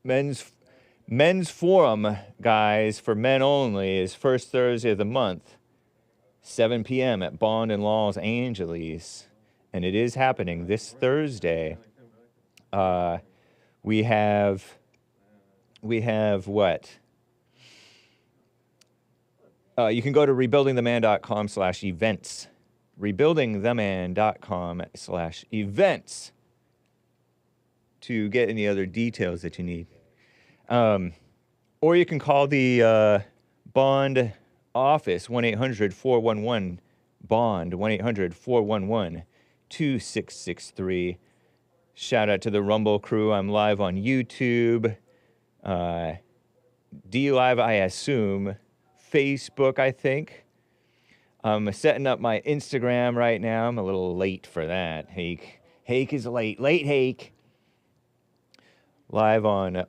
men's forum, guys, for men only is first Thursday of the month, 7 p.m. at Bond in Los Angeles, and it is happening this Thursday. We have what? You can go to rebuildingtheman.com/events. rebuildingtheman.com/events to get any other details that you need. Or you can call the Bond office, 1-800-411-BOND, 1-800-411-2663. Shout out to the Rumble crew. I'm live on YouTube. D-Live, I assume. Facebook, I think. I'm setting up my Instagram right now. I'm a little late for that. Hake is late. Late Hake. Live on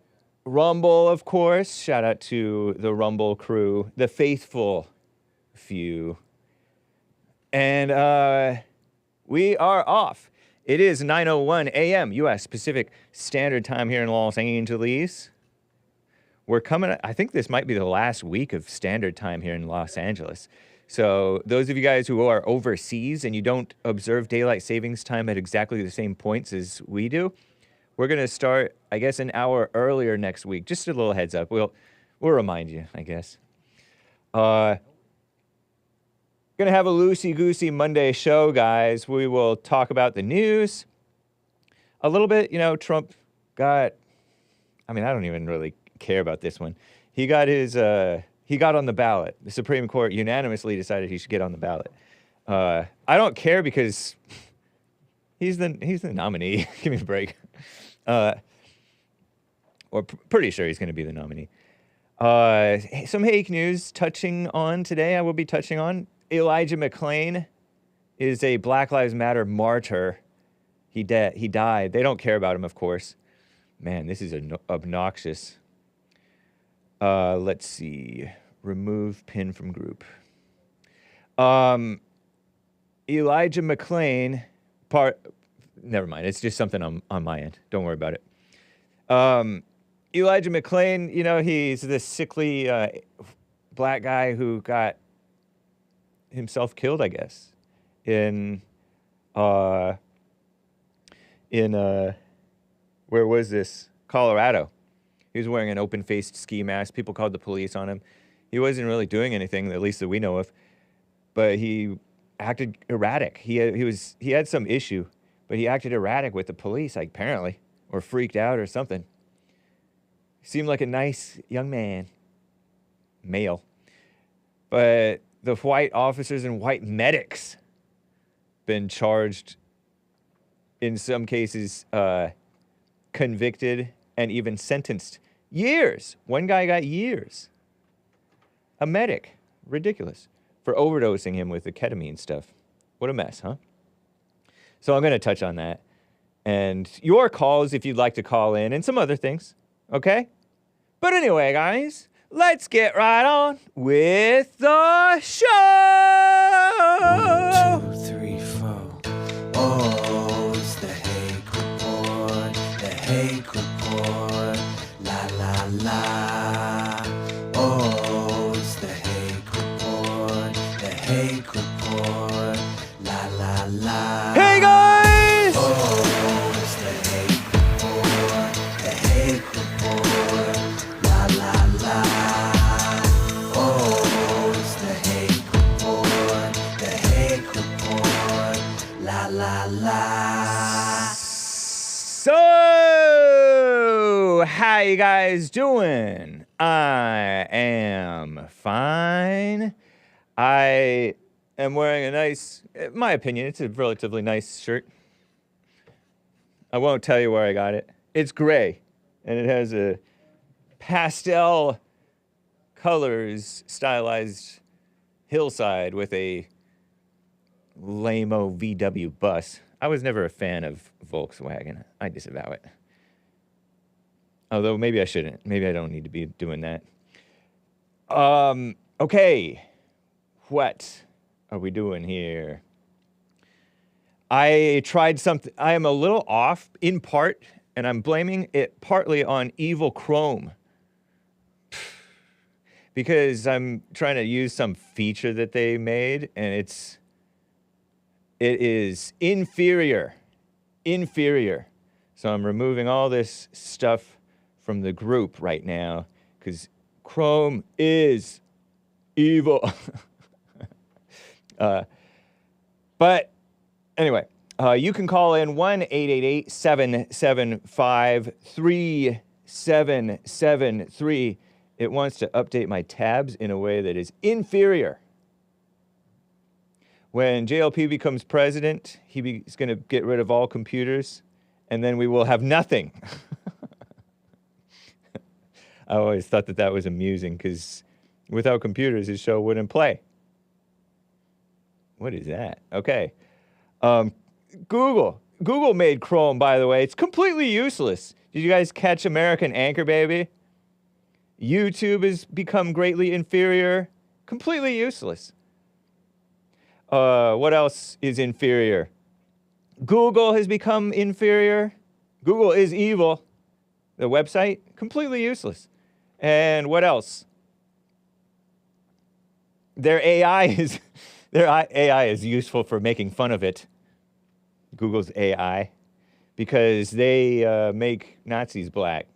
Rumble, of course. Shout out to the Rumble crew, the faithful few. And we are off. It is 9:01 a.m. U.S. Pacific Standard Time here in Los Angeles. We're coming, I think this might be the last week of Standard Time here in Los Angeles. So those of you guys who are overseas and you don't observe daylight savings time at exactly the same points as we do, we're going to start, I guess, an hour earlier next week. Just a little heads up. We'll remind you, I guess. Going to have a loosey-goosey Monday show, guys. We will talk about the news. A little bit, Trump got, I don't even really care about this one. He got on the ballot. The Supreme Court unanimously decided he should get on the ballot. I don't care because he's the nominee. Give me a break. Or pretty sure he's going to be the nominee. Some Hake news touching on today. I will be touching on Elijah McClain is a Black Lives Matter martyr. He died. They don't care about him, of course. Man, this is obnoxious. Let's see. Remove pin from group. Elijah McClain, never mind. It's just something on my end. Don't worry about it. Elijah McClain, he's this sickly black guy who got himself killed, I guess, in where was this? Colorado. He was wearing an open-faced ski mask. People called the police on him. He wasn't really doing anything, at least that we know of, but he acted erratic. He had some issue, but he acted erratic with the police, apparently, or freaked out or something. Seemed like a nice young man, male, but the white officers and white medics been charged, in some cases, convicted and even sentenced years. One guy got years. A medic, ridiculous, for overdosing him with the ketamine stuff. What a mess, huh? So I'm going to touch on that. And your calls if you'd like to call in and some other things, okay? But anyway, guys, let's get right on with the show! 1, 2, 3, 4. Oh, it's the Hake Report. The Hake Report. La, la, la. Oh, it's the Hake Report. The Hake Report. La, la, la. Hey, guys! Oh, it's the Hake Report. The Hake Report. La, la, la. Oh, it's the Hake Report. The Hake Report. La, la, la. So, how you guys doing? I am fine. I am wearing a nice, in my opinion, it's a relatively nice shirt. I won't tell you where I got it. It's gray, and it has a pastel colors stylized hillside with a lame-o VW bus. I was never a fan of Volkswagen. I disavow it. Although maybe I shouldn't. Maybe I don't need to be doing that. Okay. What are we doing here? I tried something. I am a little off, in part, And I'm blaming it partly on evil Chrome. Because I'm trying to use some feature that they made, and it is inferior. Inferior. So I'm removing all this stuff from the group right now, because Chrome is evil. But anyway, you can call in 1-888-775-3773. It wants to update my tabs in a way that is inferior. When JLP becomes president, he's going to get rid of all computers, and then we will have nothing. I always thought that was amusing, because without computers, his show wouldn't play. What is that? Okay. Google made Chrome, by the way. It's completely useless. Did you guys catch American Anchor Baby? YouTube has become greatly inferior. Completely useless. What else is inferior? Google has become inferior. Google is evil. The website, completely useless. And what else? Their AI is useful for making fun of it. Google's AI. Because they make Nazis black.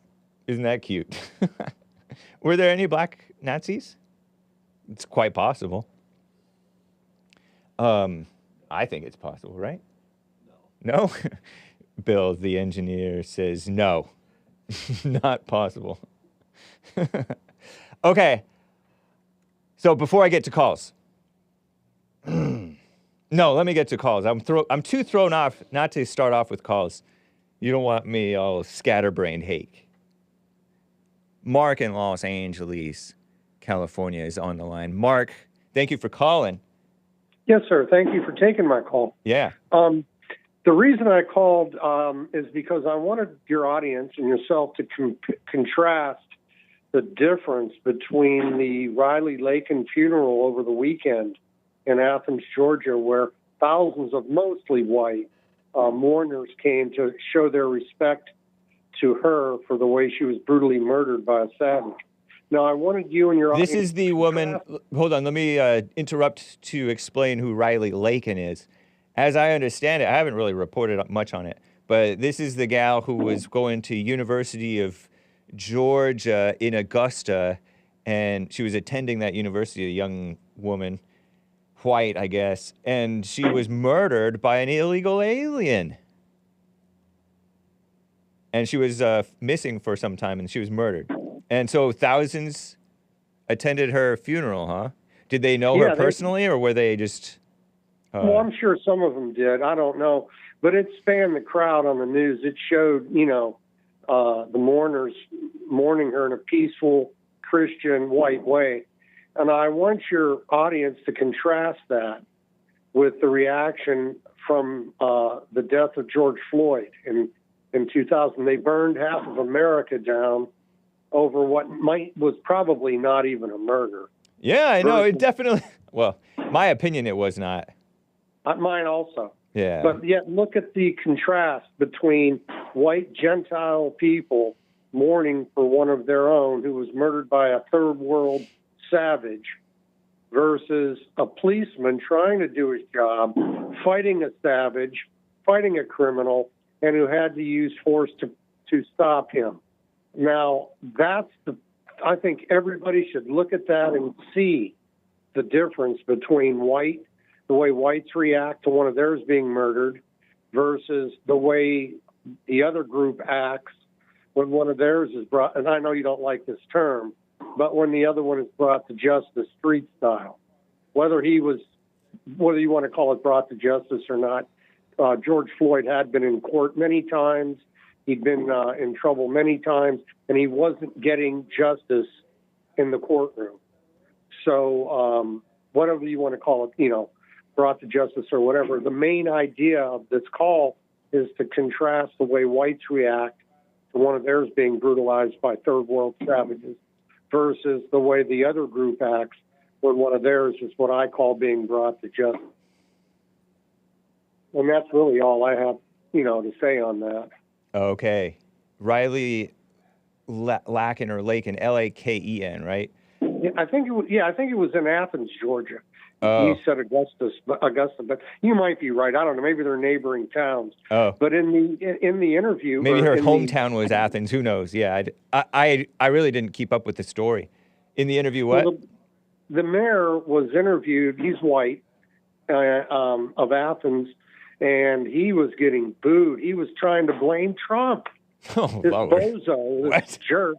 Isn't that cute? Were there any black Nazis? It's quite possible. I think it's possible, right? No? Bill, the engineer, says no. Not possible. Okay. So before I get to calls. No, let me get to calls. I'm too thrown off not to start off with calls. You don't want me all scatterbrained, Hake. Mark in Los Angeles, California is on the line. Mark, thank you for calling. Yes, sir. Thank you for taking my call. Yeah. The reason I called is because I wanted your audience and yourself to contrast the difference between the Riley Laken funeral over the weekend in Athens, Georgia, where thousands of mostly white mourners came to show their respect to her for the way she was brutally murdered by a savage. Now, I wanted you and your audience... This is the woman... Hold on, let me interrupt to explain who Riley Laken is. As I understand it, I haven't really reported much on it, but this is the gal who was going to University of Georgia in Augusta, and she was attending that university, a young woman, white, I guess, and she was murdered by an illegal alien. And she was missing for some time, and she was murdered. And so thousands attended her funeral, huh? Did they know her personally, or were they just... Well, I'm sure some of them did. I don't know. But it spanned the crowd on the news. It showed, the mourners mourning her in a peaceful, Christian, white way. And I want your audience to contrast that with the reaction from the death of George Floyd in 2000. They burned half of America down over what was probably not even a murder. Yeah, I know. It definitely... Well, my opinion, it was not. Mine also. Yeah. But yet look at the contrast between white Gentile people mourning for one of their own who was murdered by a third world savage versus a policeman trying to do his job, fighting a savage, fighting a criminal, and who had to use force to stop him. Now, I think everybody should look at that and see the difference between the way whites react to one of theirs being murdered versus the way the other group acts when one of theirs is brought, and I know you don't like this term, but when the other one is brought to justice street style. Whether you want to call it brought to justice or not, George Floyd had been in court many times. He'd been in trouble many times, and he wasn't getting justice in the courtroom. So whatever you want to call it, brought to justice or whatever, the main idea of this call is to contrast the way whites react to one of theirs being brutalized by third world savages versus the way the other group acts when one of theirs is what I call being brought to justice. And that's really all I have, to say on that. Okay. Riley Laken or Laken, Laken, right? Yeah, I think it was. Yeah, I think it was in Athens, Georgia. Oh. He said Augusta, but you might be right. I don't know. Maybe they're neighboring towns. Oh. But in the interview, Maybe her hometown was Athens. Who knows? Yeah, I really didn't keep up with the story. In the interview, what? Well, the mayor was interviewed. He's white, of Athens, and he was getting booed. He was trying to blame Trump. Oh, This Lord. bozo, this jerk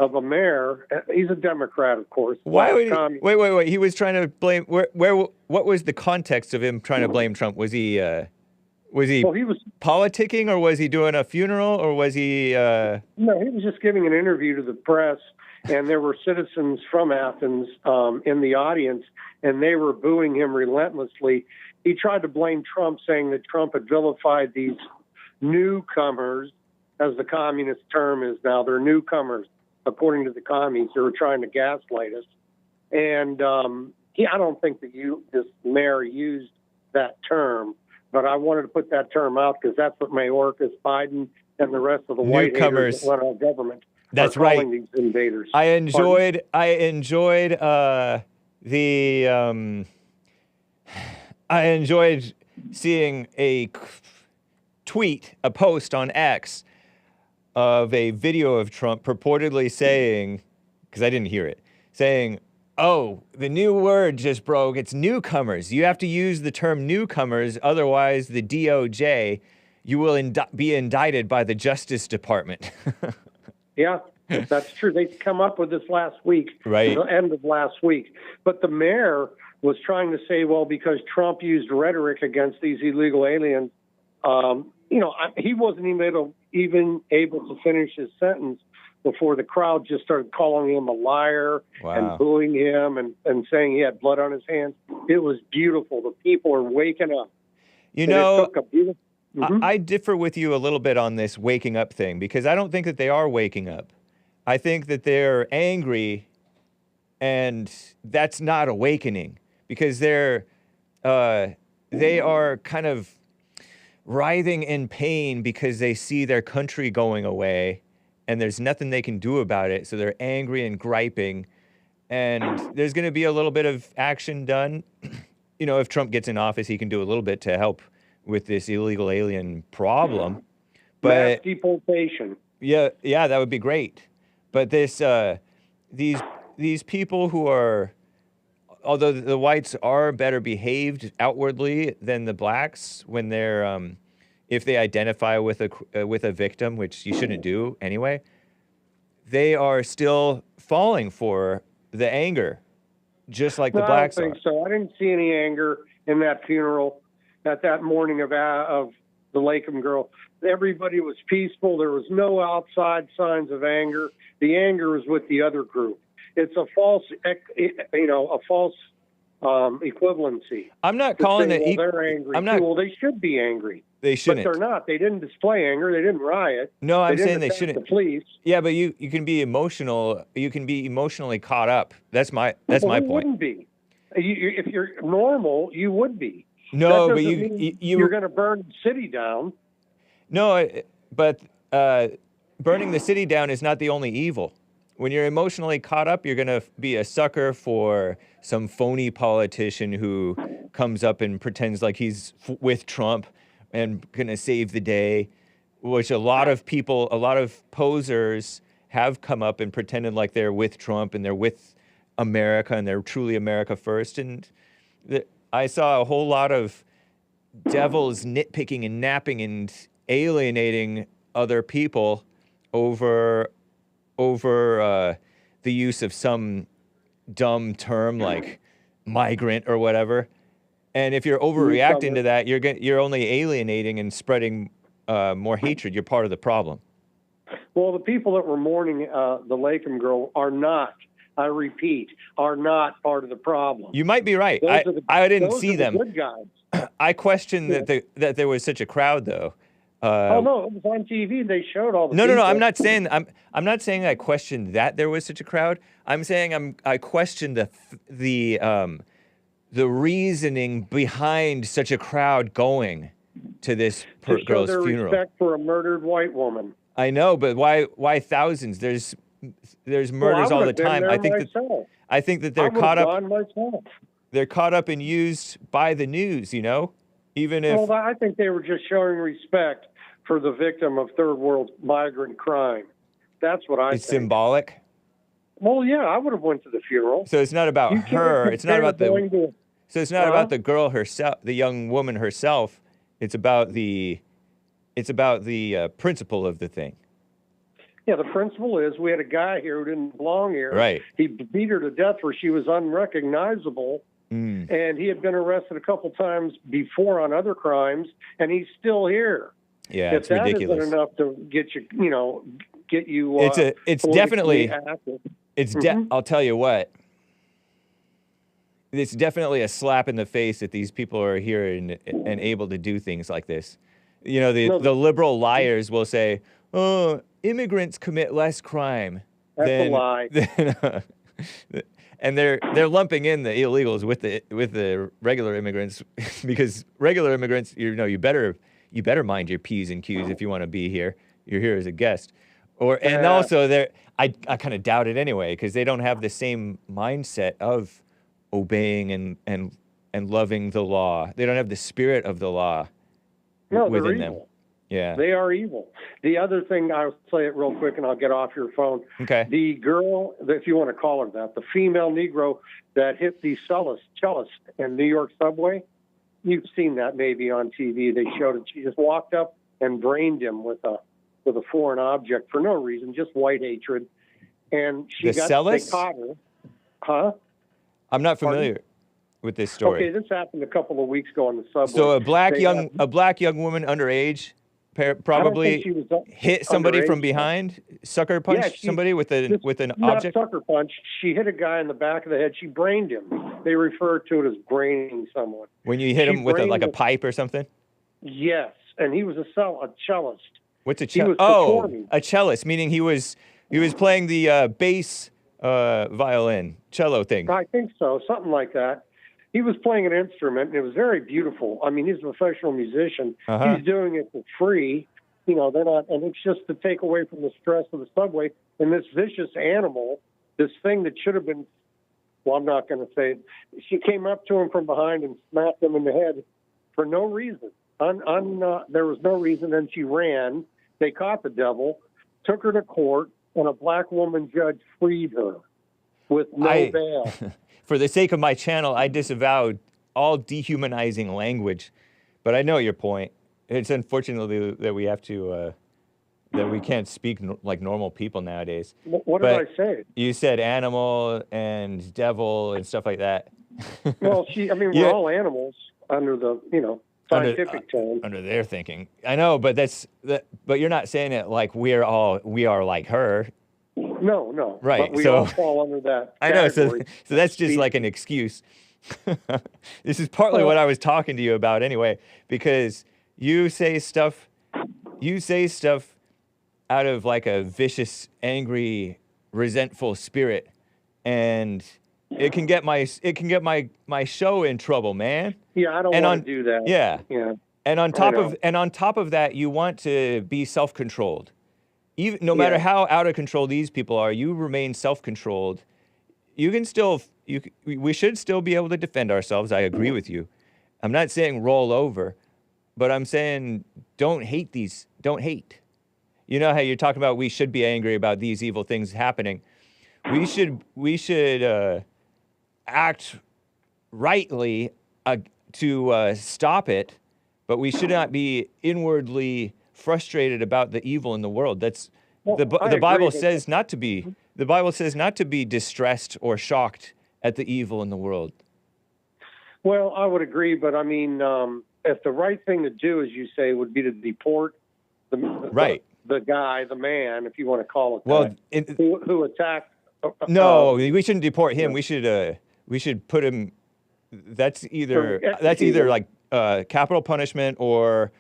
of a mayor. He's a Democrat, of course. Why would he? Wait. He was trying to blame. What was the context of him trying to blame Trump? Was he Well, he was. politicking, or was he doing a funeral, or was he? No, he was just giving an interview to the press, and there were citizens from Athens in the audience, and they were booing him relentlessly. He tried to blame Trump, saying that Trump had vilified these newcomers, as the communist term is now. They're newcomers, according to the commies. They were trying to gaslight us. And I don't think that this mayor used that term, but I wanted to put that term out because that's what Mayorkas, Biden, and the rest of the white haters that run our government That's are right. calling these invaders. I enjoyed seeing a post on X of a video of Trump purportedly saying, because I didn't hear it, saying, "Oh, the new word just broke. It's newcomers. You have to use the term newcomers, otherwise the DOJ, you will be indicted by the Justice Department." Yeah, that's true. They come up with this last week, Right. the end of last week. But the mayor was trying to say, well, because Trump used rhetoric against these illegal aliens, he wasn't even able to finish his sentence before the crowd just started calling him a liar and booing him and saying he had blood on his hands. It was beautiful. The people are waking up. You And know, it took a beautiful. I differ with you a little bit on this waking up thing, because I don't think that they are waking up. I think that they're angry, and that's not awakening, because they are kind of writhing in pain because they see their country going away and there's nothing they can do about it. So they're angry and griping, and there's going to be a little bit of action done. If Trump gets in office, he can do a little bit to help with this illegal alien problem. But Mass deportation. Yeah, that would be great. But these people who are, although the whites are better behaved outwardly than the blacks when they're, if they identify with a victim, which you shouldn't do anyway, they are still falling for the anger, just like the blacks are. I don't think so. I didn't see any anger in that funeral, at that morning of the Laken girl. Everybody was peaceful. There was no outside signs of anger. The anger was with the other group. It's a false, equivalency. I'm not calling it. They're angry. Well, they should be angry. They shouldn't. But they're not. They didn't display anger. They didn't riot. No, I'm saying they shouldn't. The police. Yeah, but you can be emotional. You can be emotionally caught up. That's my point. Wouldn't be. If you're normal, you would be. No, but you're going to burn the city down. No, but burning the city down is not the only evil. When you're emotionally caught up, you're going to be a sucker for some phony politician who comes up and pretends like he's with Trump and going to save the day, which a lot of posers have come up and pretended like they're with Trump and they're with America and they're truly America first. And I saw a whole lot of devils nitpicking and napping and alienating other people over the use of some dumb term like migrant or whatever. And if you're overreacting to that, you're only alienating and spreading more hatred. You're part of the problem. Well, the people that were mourning the Laken girl are not. I repeat, are not part of the problem. You might be right. I didn't see them. Good guys. I questioned that there was such a crowd, though. No, it was on TV. They showed all the. No. I'm not saying I questioned that there was such a crowd. I'm saying I questioned the reasoning behind such a crowd going to this girl's funeral. Respect for a murdered white woman. I know, but why thousands? There's Well, murders I all would the have been time. there I think myself. that I they're would caught have up. gone myself. They're caught up and used by the news. You know, even if Well, I think they were just showing respect for the victim of third world migrant crime. That's what I it's think. symbolic. Well, yeah, I would have went to the funeral. So it's not about You can't her. It's not compare about the. going to- So it's not about the girl herself, the young woman herself. It's about the. It's about the principle of the thing. Yeah, the principle is we had a guy here who didn't belong here. Right. He beat her to death where she was unrecognizable, and he had been arrested a couple times before on other crimes, and he's still here. Yeah, If it's that ridiculous. isn't enough to get you, get you. It's definitely. active. I'll tell you what. It's definitely a slap in the face that these people are here and able to do things like this. You know, the liberal liars will say, "Oh, immigrants commit less crime." That's a lie. And they're lumping in the illegals with the regular immigrants because regular immigrants, you better mind your P's and Q's if you want to be here. You're here as a guest. And also I kind of doubt it anyway because they don't have the same mindset of obeying and loving the law. They don't have the spirit of the law within them. Evil. Yeah. They are evil. The other thing, I'll say it real quick and I'll get off your phone. Okay. The girl, if you want to call her that, the female Negro that hit the cellist in New York subway, you've seen that maybe on TV. They showed it. She just walked up and brained him with a foreign object for no reason, just white hatred. And they caught her. Huh? I'm not familiar with this story. Okay, this happened a couple of weeks ago on the subway. So a black young woman underage probably hit somebody from behind, sucker punched somebody with an object. Not sucker punch. She hit a guy in the back of the head. She brained him. They refer to it as braining someone. When you hit him with a pipe or something? Yes, and he was a cellist. What's a cellist? Oh, a cellist, meaning he was playing the bass violin, cello thing. I think so, something like that. He was playing an instrument, and it was very beautiful. I mean, he's a professional musician. Uh-huh. He's doing it for free. They're not, and it's just to take away from the stress of the subway. And this vicious animal, this thing that should have been, well, I'm not going to say it. She came up to him from behind and smacked him in the head for no reason. There was no reason, and she ran. They caught the devil, took her to court, and a black woman judge freed her with no bail. For the sake of my channel, I disavowed all dehumanizing language, but I know your point. It's unfortunately that we have to, that we can't speak like normal people nowadays. What did I say? You said animal and devil and stuff like that. Well, we're all animals under the, scientific term. Under their thinking. I know, but but you're not saying it like we are like her. No. Right. But we all fall under that category. I know. So that's just like an excuse. This is partly what I was talking to you about anyway, because you say stuff out of like a vicious, angry, resentful spirit, and it can get my show in trouble, man. Yeah, I don't want to do that. Yeah. Yeah. And on top of that, you want to be self-controlled. No matter how out of control these people are, you remain self-controlled. We should still be able to defend ourselves. I agree with you. I'm not saying roll over, but I'm saying don't hate. You know how you're talking about we should be angry about these evil things happening. We should act rightly to stop it, but we should not be inwardly frustrated about the evil in the world. That's the Bible says not to be. The Bible says not to be distressed or shocked at the evil in the world. Well, I would agree, but I mean, if the right thing to do, as you say, would be to deport the man, if you want to call it that, who attacked. No, we shouldn't deport him. We should put him. That's either like capital punishment or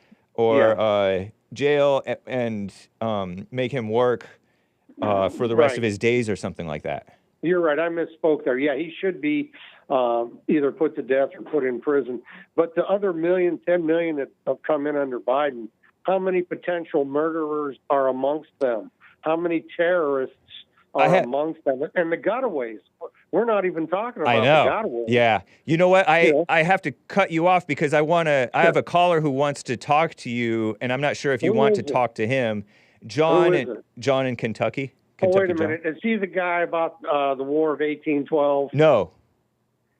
jail and make him work for the rest of his days or something like that. You're right. I misspoke there. Yeah, he should be either put to death or put in prison. But the other 10 million that have come in under Biden, How many potential murderers are amongst them? How many terrorists are amongst them? And the gotaways. We're not even talking about I know. the gotaways. Yeah. You know what? I have to cut you off because I have a caller who wants to talk to you, and I'm not sure if you want to talk to him. John in Kentucky. Wait a minute. Is he the guy about the War of 1812? No.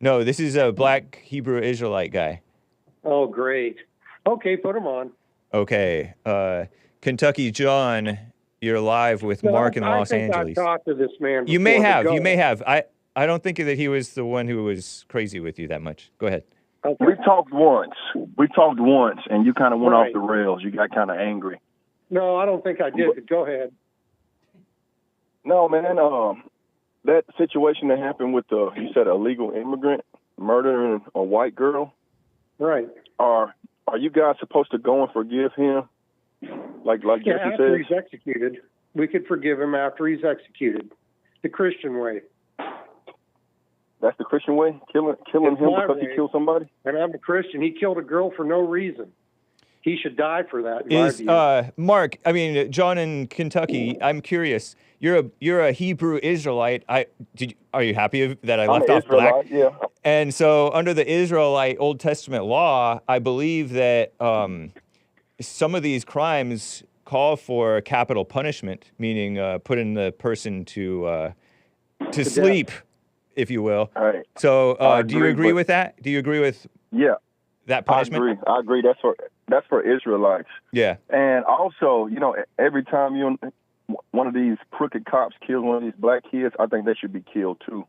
No, this is a black Hebrew Israelite guy. Oh, great. Okay, put him on. Okay. Kentucky John, you're live with Mark in Los Angeles. I talked to this man before. You may have. I don't think that he was the one who was crazy with you that much. Go ahead. Okay. We talked once, and you kind of went off the rails. You got kind of angry. No, I don't think I did, but go ahead. No, man, that situation that happened with you said illegal immigrant murdering a white girl. Right. Are you guys supposed to go and forgive him? Like Jesse said? After he's executed. We could forgive him after he's executed. The Christian way. That's the Christian way? Killing him because he killed somebody? And I'm a Christian. He killed a girl for no reason. He should die for that, in my view. Mark, John in Kentucky, I'm curious. You're a Hebrew Israelite. Are you happy that I left off black? Yeah. And so under the Israelite Old Testament law, I believe that some of these crimes call for capital punishment, meaning putting the person to sleep, death, if you will. All right. So do you agree with that? Do you agree with that punishment? I agree. That's for Israelites. Yeah. And also, every time one of these crooked cops kills one of these black kids, I think they should be killed too.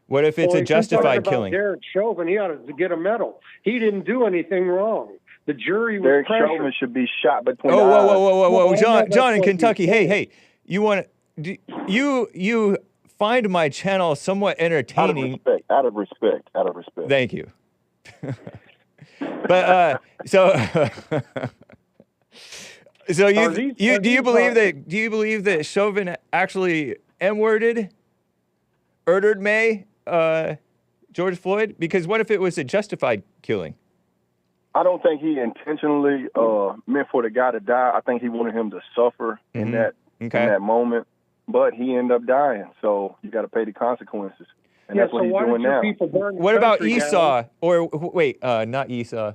What if it's a justified killing? Derek Chauvin, he ought to get a medal. He didn't do anything wrong. The jury was Derek pressured. Chauvin should be shot between the eyes. Whoa. John in Kentucky, hey. You find my channel somewhat entertaining. Out of respect. Thank you. But so do you believe that Chauvin actually M-worded George Floyd? Because what if it was a justified killing? I don't think he intentionally meant for the guy to die. I think he wanted him to suffer in that moment. But he ended up dying, so you got to pay the consequences. And that's what he's doing now. What about Esau? Or wait, not Esau.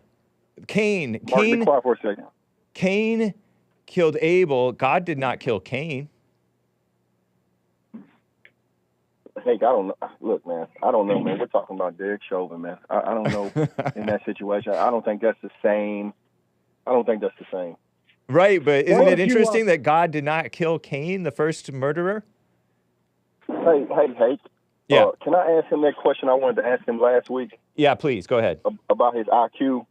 Cain. Mark, be quiet for a second. Cain killed Abel. God did not kill Cain. Hake, I don't know. Look, man, I don't know, man. We're talking about Derek Chauvin, man. I don't know in that situation. I don't think that's the same. Right, but isn't it interesting that God did not kill Cain, the first murderer? Hey, Hake. Yeah. Can I ask him that question I wanted to ask him last week? Yeah, please, go ahead. About his IQ.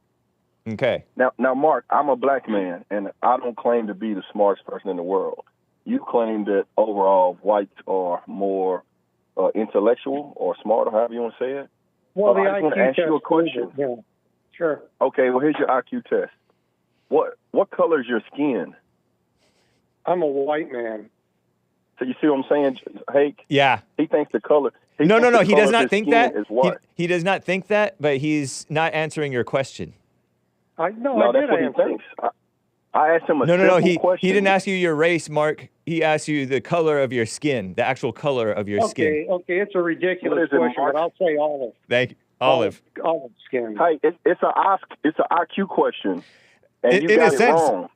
Okay. Now, Mark, I'm a black man, and I don't claim to be the smartest person in the world. You claim that overall whites are more intellectual or smart, or however you want to say it. Well, I just want to ask you a question. Yeah, sure. Okay, well, here's your IQ test. What color is your skin? I'm a white man. So you see what I'm saying, Hake? Yeah. He thinks the color. No. He does not think that. He does not think that, but he's not answering your question. I that's what he thinks. I asked him a simple question. He didn't ask you your race, Mark. He asked you the color of your skin, the actual color of your skin. Okay, it's a ridiculous question, but I'll say olive. Thank you. Olive skin. Hey, it's an IQ question, and you got it wrong.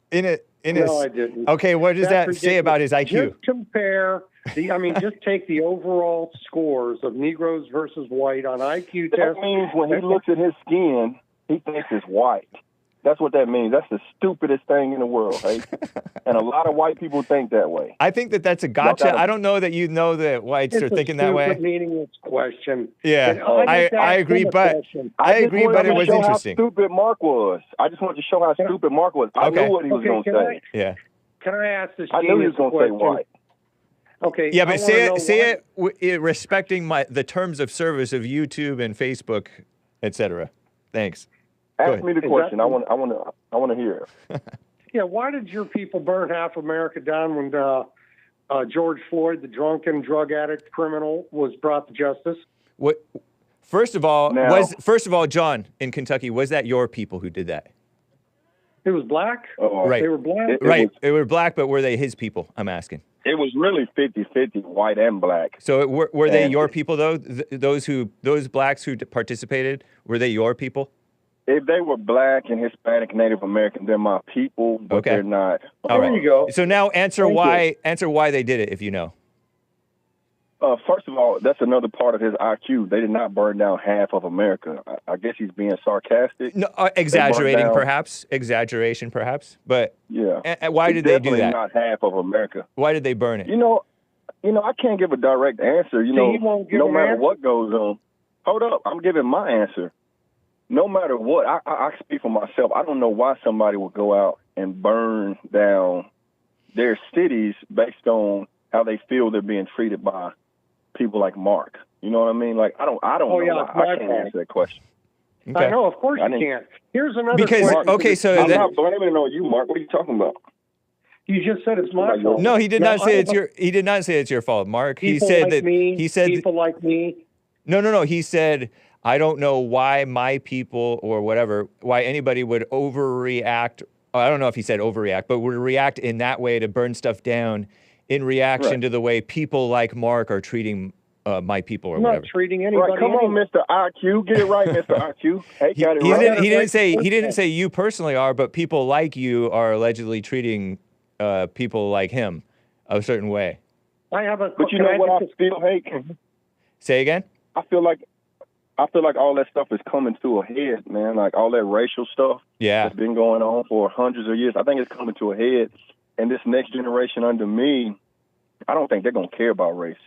No, I didn't. Okay, what does that say about his IQ? Just compare just take the overall scores of Negroes versus white on IQ tests. That means when he looks at his skin, he thinks it's white. That's what that means. That's the stupidest thing in the world, right? And a lot of white people think that way. I think that's a gotcha. I don't know that you know that whites are thinking that way. It's a meaningless question. Yeah, I agree, but it was interesting. How stupid Mark was. I just wanted to show how stupid Mark was. I knew what he was going to say. Yeah. Can I ask this? I knew he was going to say white. Okay. Yeah, but say it respecting the terms of service of YouTube and Facebook, etc. Thanks. Ask me the question. I want to hear. Yeah, why did your people burn half America down when George Floyd, the drunken drug addict criminal, was brought to justice? What? First of all, John in Kentucky, was that your people who did that? It was black? Right. They were black? They were black, but were they his people? I'm asking. It was really 50-50, white and black. So were they your people, though? Those blacks who participated, were they your people? If they were black and Hispanic, Native American, they're my people, but they're not. All right. There you go. So now answer why they did it, if you know. First of all, that's another part of his IQ. They did not burn down half of America. I guess he's being sarcastic. No, exaggerating, perhaps. Exaggeration, perhaps. But yeah, why did they do that? Not half of America. Why did they burn it? You know, I can't give a direct answer. No matter what goes on. Hold up, I'm giving my answer. No matter what, I speak for myself. I don't know why somebody would go out and burn down their cities based on how they feel they're being treated by people like Mark. You know what I mean? Like, I don't know why. I can't answer that question. Okay. I know, of course you can't. Here's another question. I'm not blaming it on you, Mark. What are you talking about? You just said it's my fault. No, he did not say it's your. He did not say it's your fault, Mark. He said that. He said people like me. No. He said, I don't know why my people or whatever, why anybody would overreact. I don't know if he said overreact, but would react in that way to burn stuff down in reaction to the way people like Mark are treating my people or whatever. Not treating anybody. Right, come on, Mr. IQ, get it right, Mr. IQ. Hey, got it right. He didn't say you personally are, but people like you are allegedly treating people like him a certain way. I have a. But you know what I feel, Hake? Say again. I feel like all that stuff is coming to a head, man. Like all that racial stuff that's been going on for hundreds of years. I think it's coming to a head. And this next generation under me, I don't think they're going to care about race.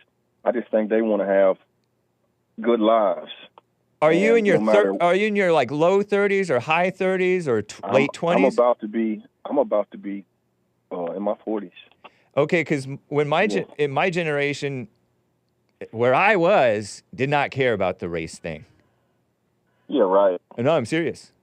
I just think they want to have good lives. Are you in your like low 30s or high 30s or late 20s? I'm about to be in my 40s. Okay, because when in my generation, where I was, did not care about the race thing. Yeah, right. No, I'm serious.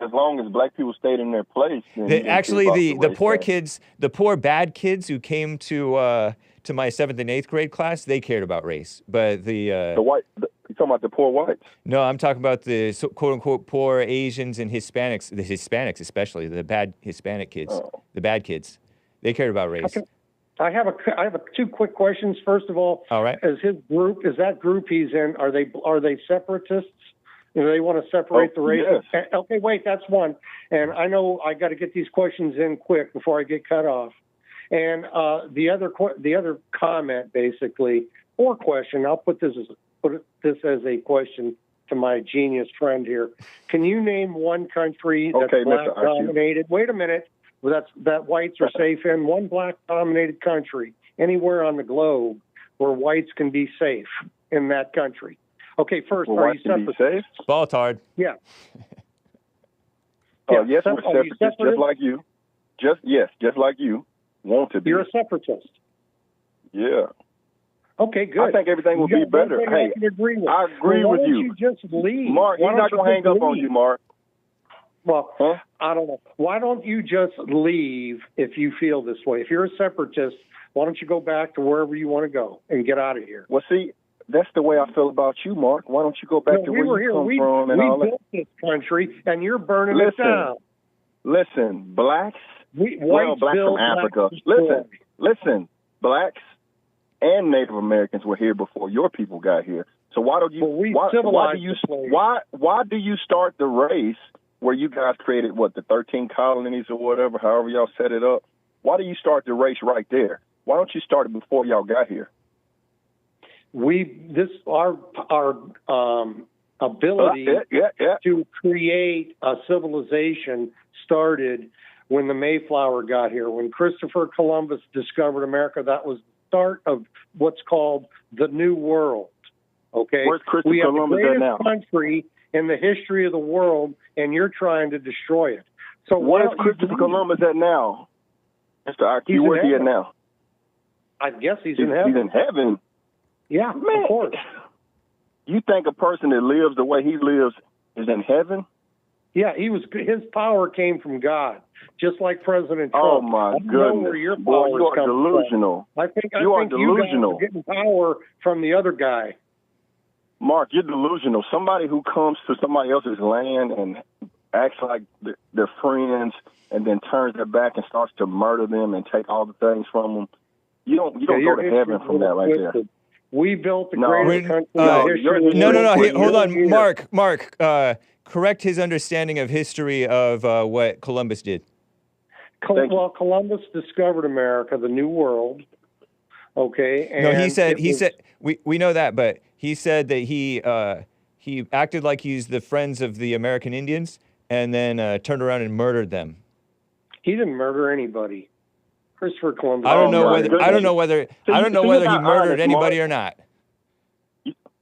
As long as black people stayed in their place. Actually, the poor kids, the poor bad kids who came to my 7th and 8th grade class, they cared about race. But the white, you talking about the poor whites? No, I'm talking about the quote unquote poor Asians and Hispanics. The Hispanics, especially the bad Hispanic kids, the bad kids, they cared about race. Okay. I have two quick questions. First of all, right. Is that group he's in? Are they separatists? They want to separate the race. Yes. Okay, wait, that's one. And I know I got to get these questions in quick before I get cut off. And the other comment, basically, or question, I'll put this as a question to my genius friend here. Can you name one country that's black dominated? Wait a minute. That whites are safe in, one black dominated country anywhere on the globe where whites can be safe in that country. Okay, first, are you separatist? Baltard. Yeah. Yes, we're separatists, just like you. Just like you want to be. You're a separatist. Yeah. Okay, good. I think everything will be better. Hey, I agree with you. Why don't you just leave? Mark, he's not going to hang up on you, Mark. Well, I don't know. Why don't you just leave if you feel this way? If you're a separatist, why don't you go back to wherever you want to go and get out of here? Well, see, that's the way I feel about you, Mark. Why don't you go back to where you come from and all that? We built this country, and you're burning it down. Listen, blacks, blacks from Africa. Listen, blacks and Native Americans were here before your people got here. So why do you start the race where you guys created the 13 colonies or whatever, however y'all set it up? Why do you start the race right there? Why don't you start it before y'all got here? Our ability to create a civilization started when the Mayflower got here. When Christopher Columbus discovered America, that was the start of what's called the New World. Okay, where's Christopher Columbus at now? We have the greatest country in the history of the world, and you're trying to destroy it. So where's Christopher Columbus at now? Mr. IQ, where's he at now? I guess he's in heaven. He's in heaven. Yeah, man, of course. You think a person that lives the way he lives is in heaven? Yeah, his power came from God, just like President Trump. Oh my goodness, where your boy, you are delusional. I think you are delusional. You guys are getting power from the other guy. Mark, you're delusional. Somebody who comes to somebody else's land and acts like they're friends and then turns their back and starts to murder them and take all the things from them. You don't go to heaven from that right there. We built the greatest country in No. history. Hold on, Mark. Correct his understanding of history of what Columbus did. Well, Columbus discovered America, the New World. Okay. And no, he said we know that, but he said that he acted like he's the friends of the American Indians and then turned around and murdered them. He didn't murder anybody. Christopher Columbus. I don't know whether he murdered anybody or not.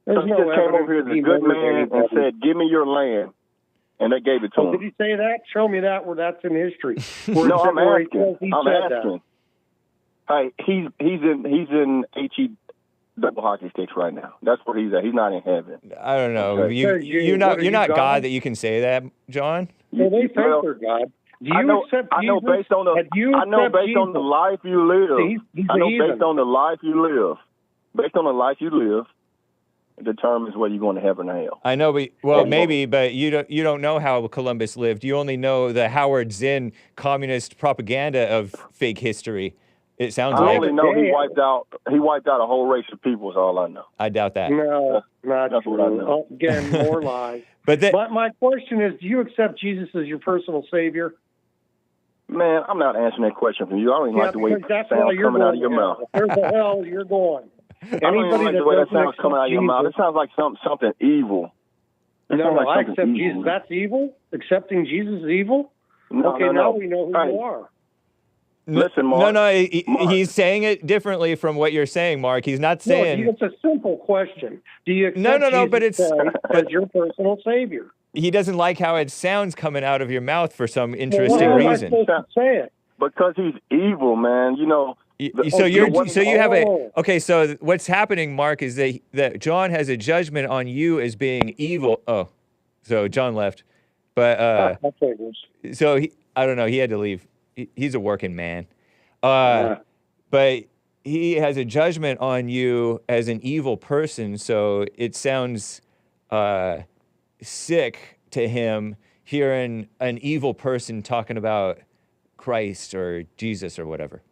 There's he no just came over here as a good man and said, "Give me your land," and they gave it to him. Did he say that? Show me that where that's in history. No, I'm asking. Hey, he's in HE double hockey sticks right now. That's where he's at. He's not in heaven. I don't know. Okay. You're not God that you can say that, John. Well, they think they're God. Do you accept Jesus? I know based on the life you live. He's I know heathen. based on the life you live, it determines whether you're going to heaven or hell. I know, maybe, but you don't know how Columbus lived. You only know the Howard Zinn communist propaganda of fake history. It sounds like. I only know he wiped out a whole race of people. Is all I know. I doubt that. No, not That's true. what I know. Again, more lies. But my question is, do you accept Jesus as your personal savior? Man, I'm not answering that question from you. I don't even like the way it sounds coming out of your mouth. Where the hell you're going? I don't even like the way that sounds coming out of your mouth. It sounds like something evil. No, I accept Jesus. That's evil? Accepting Jesus is evil? No, now we know who you are. Listen, Mark. No, he's saying it differently from what you're saying, Mark. He's not saying. No, it's a simple question. Do you accept Jesus but it's as your personal savior? He doesn't like how it sounds coming out of your mouth for some interesting reason. Why am I supposed to say it? Because he's evil, man. You know. So what's happening, Mark, is that John has a judgment on you as being evil. Oh, so John left, but I don't know. He had to leave. He's a working man, but he has a judgment on you as an evil person. So it sounds sick to him hearing an evil person talking about Christ or Jesus or whatever.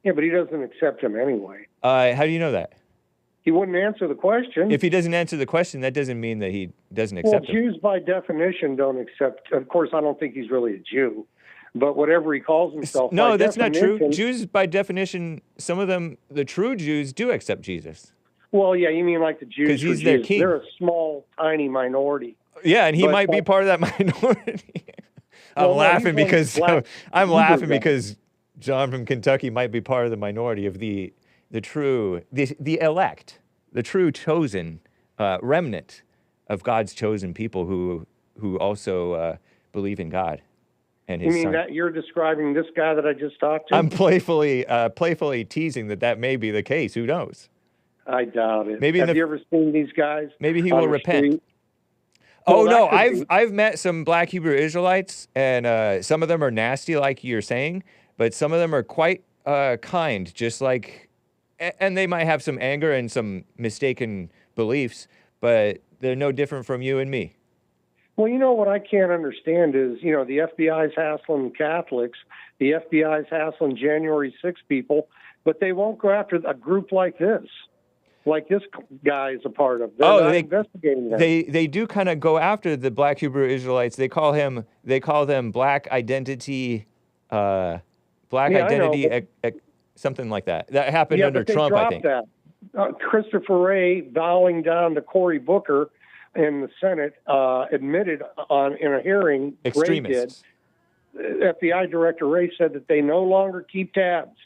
Yeah, but he doesn't accept him anyway. How do you know that? He wouldn't answer the question. If he doesn't answer the question, that doesn't mean that he doesn't accept him. Jews by definition don't accept. Of course, I don't think he's really a Jew, but whatever he calls himself. No, that's not true. Jews by definition, some of them, the true Jews, do accept Jesus. Well, yeah, you mean like the Jews? Because he's their king. They're a small, tiny minority. Yeah, and he might be part of that minority. I'm laughing because John from Kentucky might be part of the minority of the elect, the true chosen remnant of God's chosen people who also believe in God and His Son. You mean that you're describing this guy that I just talked to? I'm playfully teasing that may be the case. Who knows? I doubt it. Have you ever seen these guys? Maybe he will repent. Street? Oh no, I've met some Black Hebrew Israelites, and some of them are nasty, like you're saying, but some of them are quite kind, just like, and they might have some anger and some mistaken beliefs, but they're no different from you and me. Well, you know what I can't understand is, the FBI's hassling Catholics, the FBI's hassling January 6 people, but they won't go after a group like this. Like this guy is a part of. They're not investigating them. They do kind of go after the Black Hebrew Israelites. They call them Black Identity, something like that. That happened under Trump, I think. That. Christopher Wray bowing down to Cory Booker in the Senate admitted in a hearing. Extremists. Ray did. FBI Director Wray said that they no longer keep tabs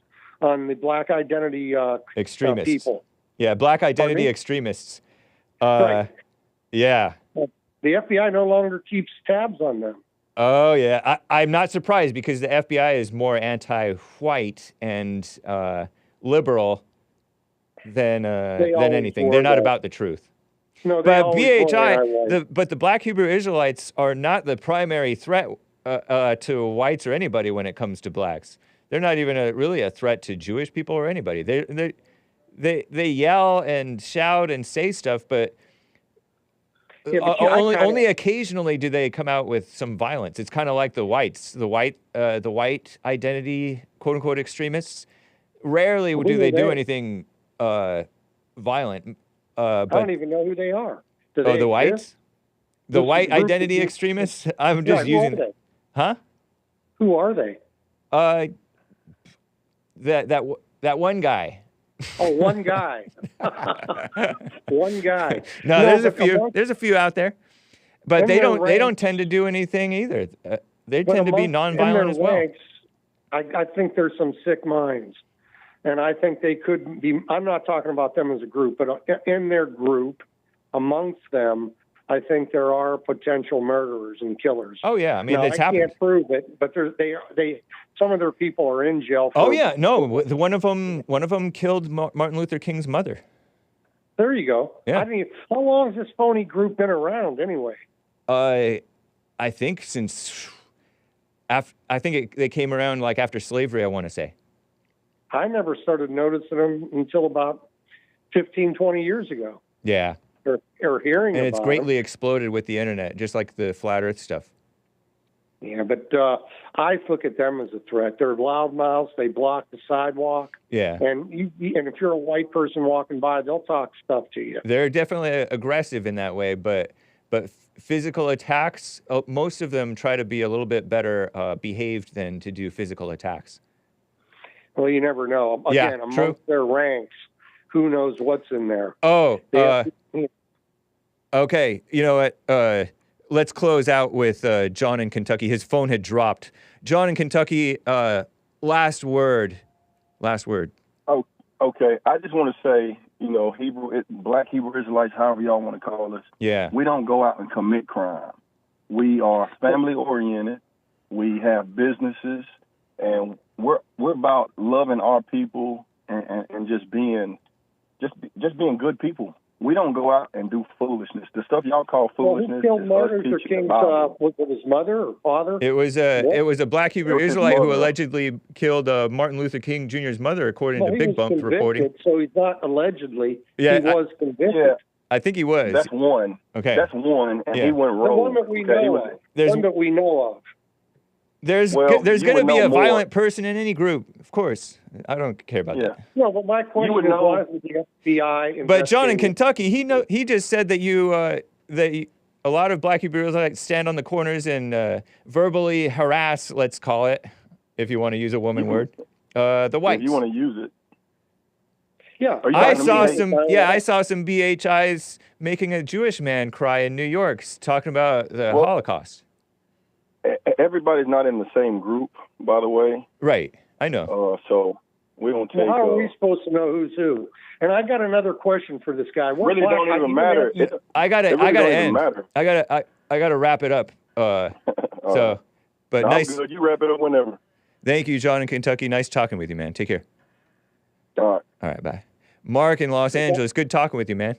on the Black Identity extremists. People. Yeah, Black Identity extremists. Right. Yeah. The FBI no longer keeps tabs on them. Oh, yeah. I'm not surprised because the FBI is more anti-white and liberal than anything. They're not about the truth. No, but but the Black Hebrew Israelites are not the primary threat to whites or anybody when it comes to blacks. They're not even really a threat to Jewish people or anybody. They yell and shout and say stuff, but Yeah, but I only occasionally do they come out with some violence. It's kind of like the whites, the white identity, quote unquote, extremists. Rarely do they do anything violent. I don't even know who they are. Do Oh, they the whites? exist? The This white group identity of- extremists? I'm just who are using. they? Huh? Who are they? That one guy. Oh, one guy. One guy. No, there's a but few. There's a few out there, but in they their don't. They don't ranks- tend to do anything either. They but tend to be in their nonviolent as well. ranks, I think there's some sick minds, and I think they could be. I'm not talking about them as a group, but in their group, amongst them, I think there are potential murderers and killers. Oh yeah, I mean now, it's I happened. can't prove it, but they some of their people are in jail. For, Oh yeah, no, one of them killed Martin Luther King's mother. There you go. Yeah. I mean, how long has this phony group been around anyway? I think since they came around like after slavery, I want to say. I never started noticing them until about 15, 20 years ago. Yeah. Or hearing And about it's greatly exploded with the internet, just like the flat Earth stuff. Yeah, but I look at them as a threat. They're loudmouths. They block the sidewalk. Yeah. And and if you're a white person walking by, they'll talk stuff to you. They're definitely aggressive in that way, but physical attacks, most of them try to be a little bit better behaved than to do physical attacks. Well, you never know. Yeah, Again, true. amongst their ranks, who knows what's in there? Oh, They- okay. You know what? Let's close out with John in Kentucky. His phone had dropped. John in Kentucky, last word. Last word. Oh, okay. I just want to say, Black Hebrew Israelites, however y'all want to call us, Yeah. we don't go out and commit crime. We are family oriented. We have businesses, and we're about loving our people and just being good people. We don't go out and do foolishness. The stuff y'all call foolishness. Who killed is Martin us Luther teaching King's? the Bible. Was it his mother or father? It was a Black Hebrew It was his Israelite who mother. allegedly killed Martin Luther King Jr.'s mother, according Well, to he Big was Bump convicted, reporting. so he's not allegedly. Yeah, he was convicted. Yeah, I think he was. that's one. Okay. That's one, and Yeah. he went The rogue. one that we Okay, he know was- of. There's- One that we know of. There's Well, going you to would be know a more. violent person in any group, of course. I don't care about Yeah. that. No, but my question would is, know- why is the FBI But John in investigating- Kentucky, he just said that a lot of Black Hebrew Israelites stand on the corners and verbally harass, let's call it, if you want to use a woman word, the whites. If you want to use it. Yeah, Are you I talking to saw me? some, I saw some BHIs making a Jewish man cry in New York, talking about the Well- Holocaust. Everybody's not in the same group, by the way. Right, I know. So we don't take. Well, how are we supposed to know who's who? And I got another question for this guy. What really black- don't even matter. I gotta It really don't even end. matter. I gotta wrap it up. So, but No, nice. I'm good. You wrap it up whenever. Thank you, John in Kentucky. Nice talking with you, man. Take care. All right. All right, bye. Mark in Los Angeles. Good talking with you, man.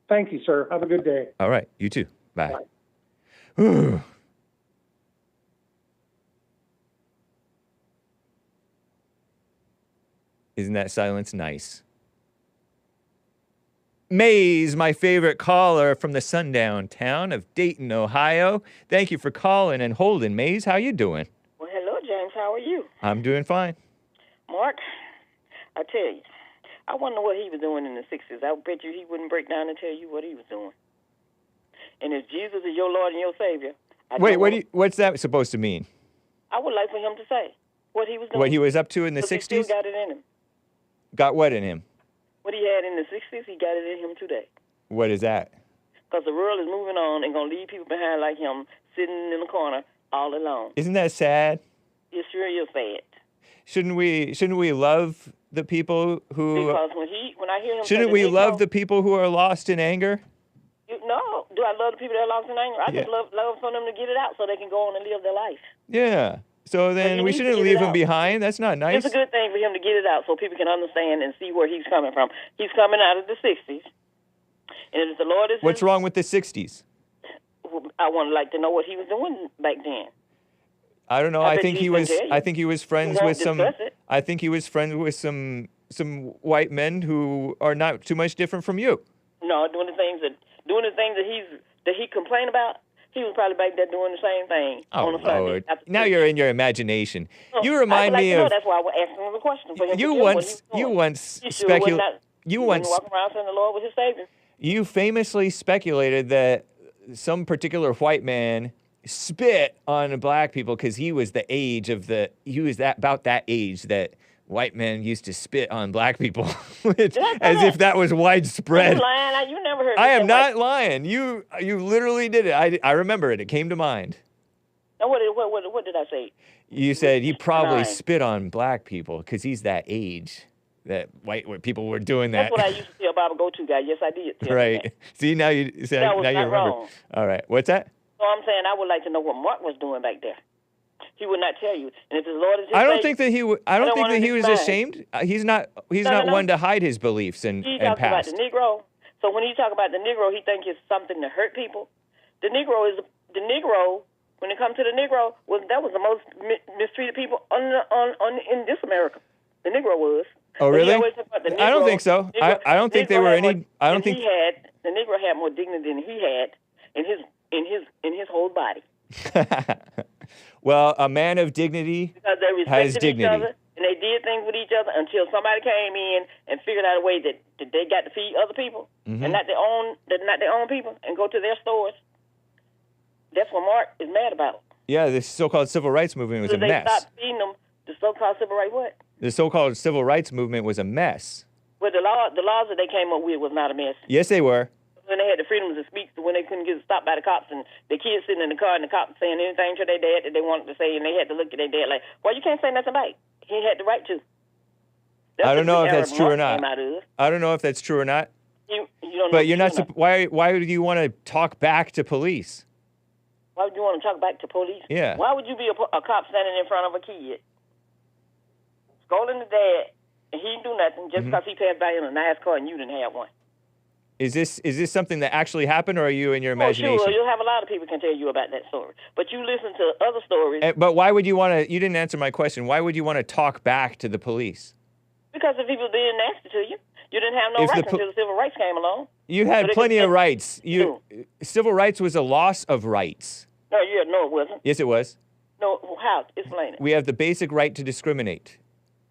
Thank you, sir. Have a good day. All right, you too. Bye. Isn't that silence nice? Maze, my favorite caller from the sundown town of Dayton, Ohio. Thank you for calling and holding. Maze, how you doing? Well, hello, James. How are you? I'm doing fine. Mark, I tell you, I wonder what he was doing in the 60s. I bet you he wouldn't break down and tell you what he was doing. And if Jesus is your Lord and your Savior, What's that supposed to mean? I would like for him to say what he was doing. What he was up to in the 'Cause 60s? He still got it in him. Got what in him? What he had in the 60s, he got it in him today. What is that? Because the world is moving on and going to leave people behind like him sitting in the corner all alone. Isn't that sad? It sure is sad. Shouldn't we love the people who? Because when I hear him say Shouldn't the we love Negro- the people who are lost in anger? No. Do I love the people that are lost in anger? I Yeah. just love for them to get it out so they can go on and live their life. Yeah. So then he we needs to shouldn't get it leave him out. behind. That's not nice. It's a good thing for him to get it out so people can understand and see where he's coming from. He's coming out of the 60s. And if the Lord is... What's wrong with the 60s? I would like to know what he was doing back then. I don't know. I I bet think you he can was. tell you. I think he was friends won't with some. discuss it. I think he was friends with some white men who are not too much different from you. No, doing the things that that he complained about, he was probably back there doing the same thing on a Sunday. Lord. Now you're in your imagination. So, You remind me of. That's why I was asking him the question. For him You to once he speculated. You wouldn't once. walk around saying the Lord was his savior. You famously speculated that some particular white man spit on black people because he was the age of the. He was about that age that white men used to spit on black people, as if that was widespread. You lying? You never heard. I am not lying. You literally did it. I remember it. It came to mind. Now what did I say? You said he probably spit on black people because he's that age that white people were doing that. That's what I used to tell Baba go-to guy. Yes, I did. Right. See, now you remember. Wrong. All right. What's that? So I'm saying I would like to know what Mark was doing back there. He would not tell you. And if his Lord is his I don't savior, think that he would. I don't think that he was ashamed. He's not. He's not one to hide his beliefs and he talks about past. the Negro. So when he talk about the Negro, he thinks it's something to hurt people. The Negro is the Negro. When it comes to the Negro, that was the most mistreated people in this America. The Negro was. Oh really? Negro, I don't think so. I don't think they were any. I don't think the Negro had more dignity than he had in his whole body. Well, a man of dignity because they has respected dignity. each other and they did things with each other until somebody came in and figured out a way that they got to feed other people and not their own people and go to their stores. That's what Mark is mad about. Yeah, the so-called civil rights movement was a mess. They stopped feeding them the so-called civil rights what? The so-called civil rights movement was a mess. Well, the laws that they came up with was not a mess. Yes, they were. When they had the freedoms of speech, when they couldn't get stopped by the cops, and the kids sitting in the car, and the cops saying anything to their dad that they wanted to say, and they had to look at their dad like, "Well, you can't say nothing back." He had the right to. I don't know if that's true or not. I don't know if that's true or not. You don't but you're not. Why would you want to talk back to police? Why would you want to talk back to police? Yeah. Why would you be a cop standing in front of a kid, scolding the dad, and he didn't do nothing just because he passed by in a nice car and you didn't have one? Is this something that actually happened, or are you in your imagination? Sure, you'll have a lot of people can tell you about that story. But you listen to other stories. But why would you want to? You didn't answer my question. Why would you want to talk back to the police? Because if people being nasty to you, you didn't have no rights until the civil rights came along. You had plenty of rights. Civil rights was a loss of rights. No, it wasn't. Yes, it was. No, how? Explain it. We have the basic right to discriminate,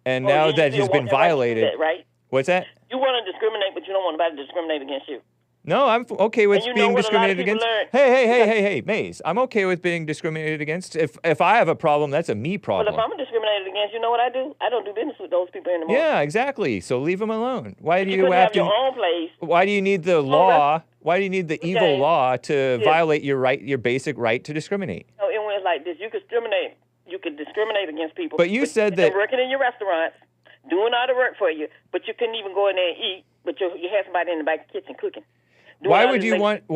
and now that has been violated. That, right? What's that? You want to discriminate, but you don't want anybody to discriminate against you. No, I'm okay with being discriminated against. Hey, Maze. I'm okay with being discriminated against. If I have a problem, that's a me problem. Well, if I'm discriminated against, you know what I do? I don't do business with those people anymore. Yeah, exactly. So leave them alone. Why do you have your own place? Why do you need the law? Why do you need the evil law to violate your basic right to discriminate? No, it went like this. You could discriminate against people. But you said that working in your restaurants, doing all the work for you, but you couldn't even go in there and eat. But you have somebody in the back kitchen cooking. Why would you want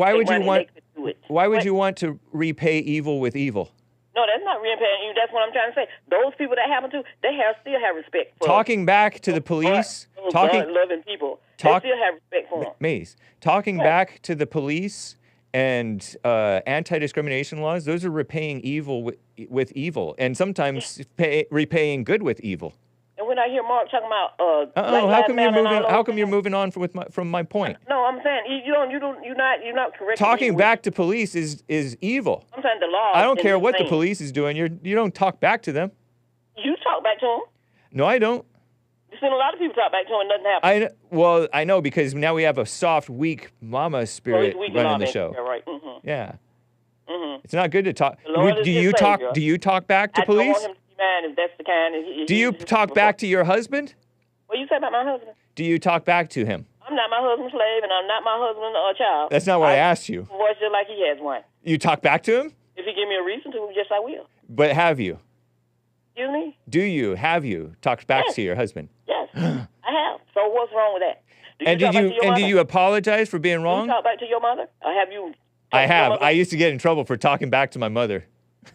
to repay evil with evil? No, that's not repaying you. That's what I'm trying to say. Those people that happen to, still have respect for talking back to the police, loving people. They still have respect for them. Maze, talking back to the police and anti-discrimination laws. Those are repaying evil with evil, and sometimes repaying good with evil. And when I hear Mark talking about how come you're moving on from my point? No, I'm saying you're not correct. Talking back to police is evil. I'm saying the law. I don't care what the police is doing. You don't talk back to them. You talk back to them. No, I don't. You've seen a lot of people talk back to them and nothing happens. I know because now we have a soft, weak mama spirit running the show. Right. Mm-hmm. Yeah. Mm-hmm. It's not good to talk. Do you talk back to police? If that's the kind. Do you talk back to your husband? What you say about my husband? Do you talk back to him? I'm not my husband's slave, and I'm not my husband's child. That's not what I asked you. Voice just like he has one. You talk back to him? If he give me a reason to, yes, I will. But have you? Excuse me? Have you talked back to your husband? Yes, I have. So what's wrong with that? Did you apologize for being wrong? Did you talk back to your mother? Or have you? I have. I used to get in trouble for talking back to my mother.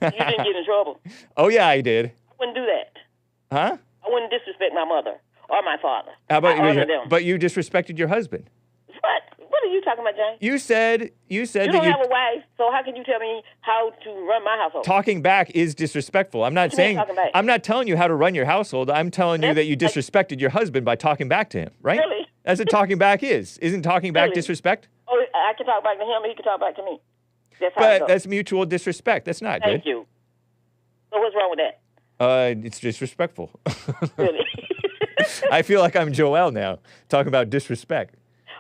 You didn't get in trouble. Oh yeah, I did. I wouldn't do that. Huh? I wouldn't disrespect my mother or my father. How about But you disrespected your husband. What? What are you talking about, James? You said you don't have a wife, so how can you tell me how to run my household? Talking back is disrespectful. I'm not telling you how to run your household. I'm telling you that you disrespected your husband by talking back to him, right? Really? That's what talking back is. Isn't talking back disrespect? Oh, I can talk back to him, and he can talk back to me. That's how it But goes. that's mutual disrespect. That's not Thank good. you. So what's wrong with that? It's disrespectful. Really? I feel like I'm Joel now, talking about disrespect.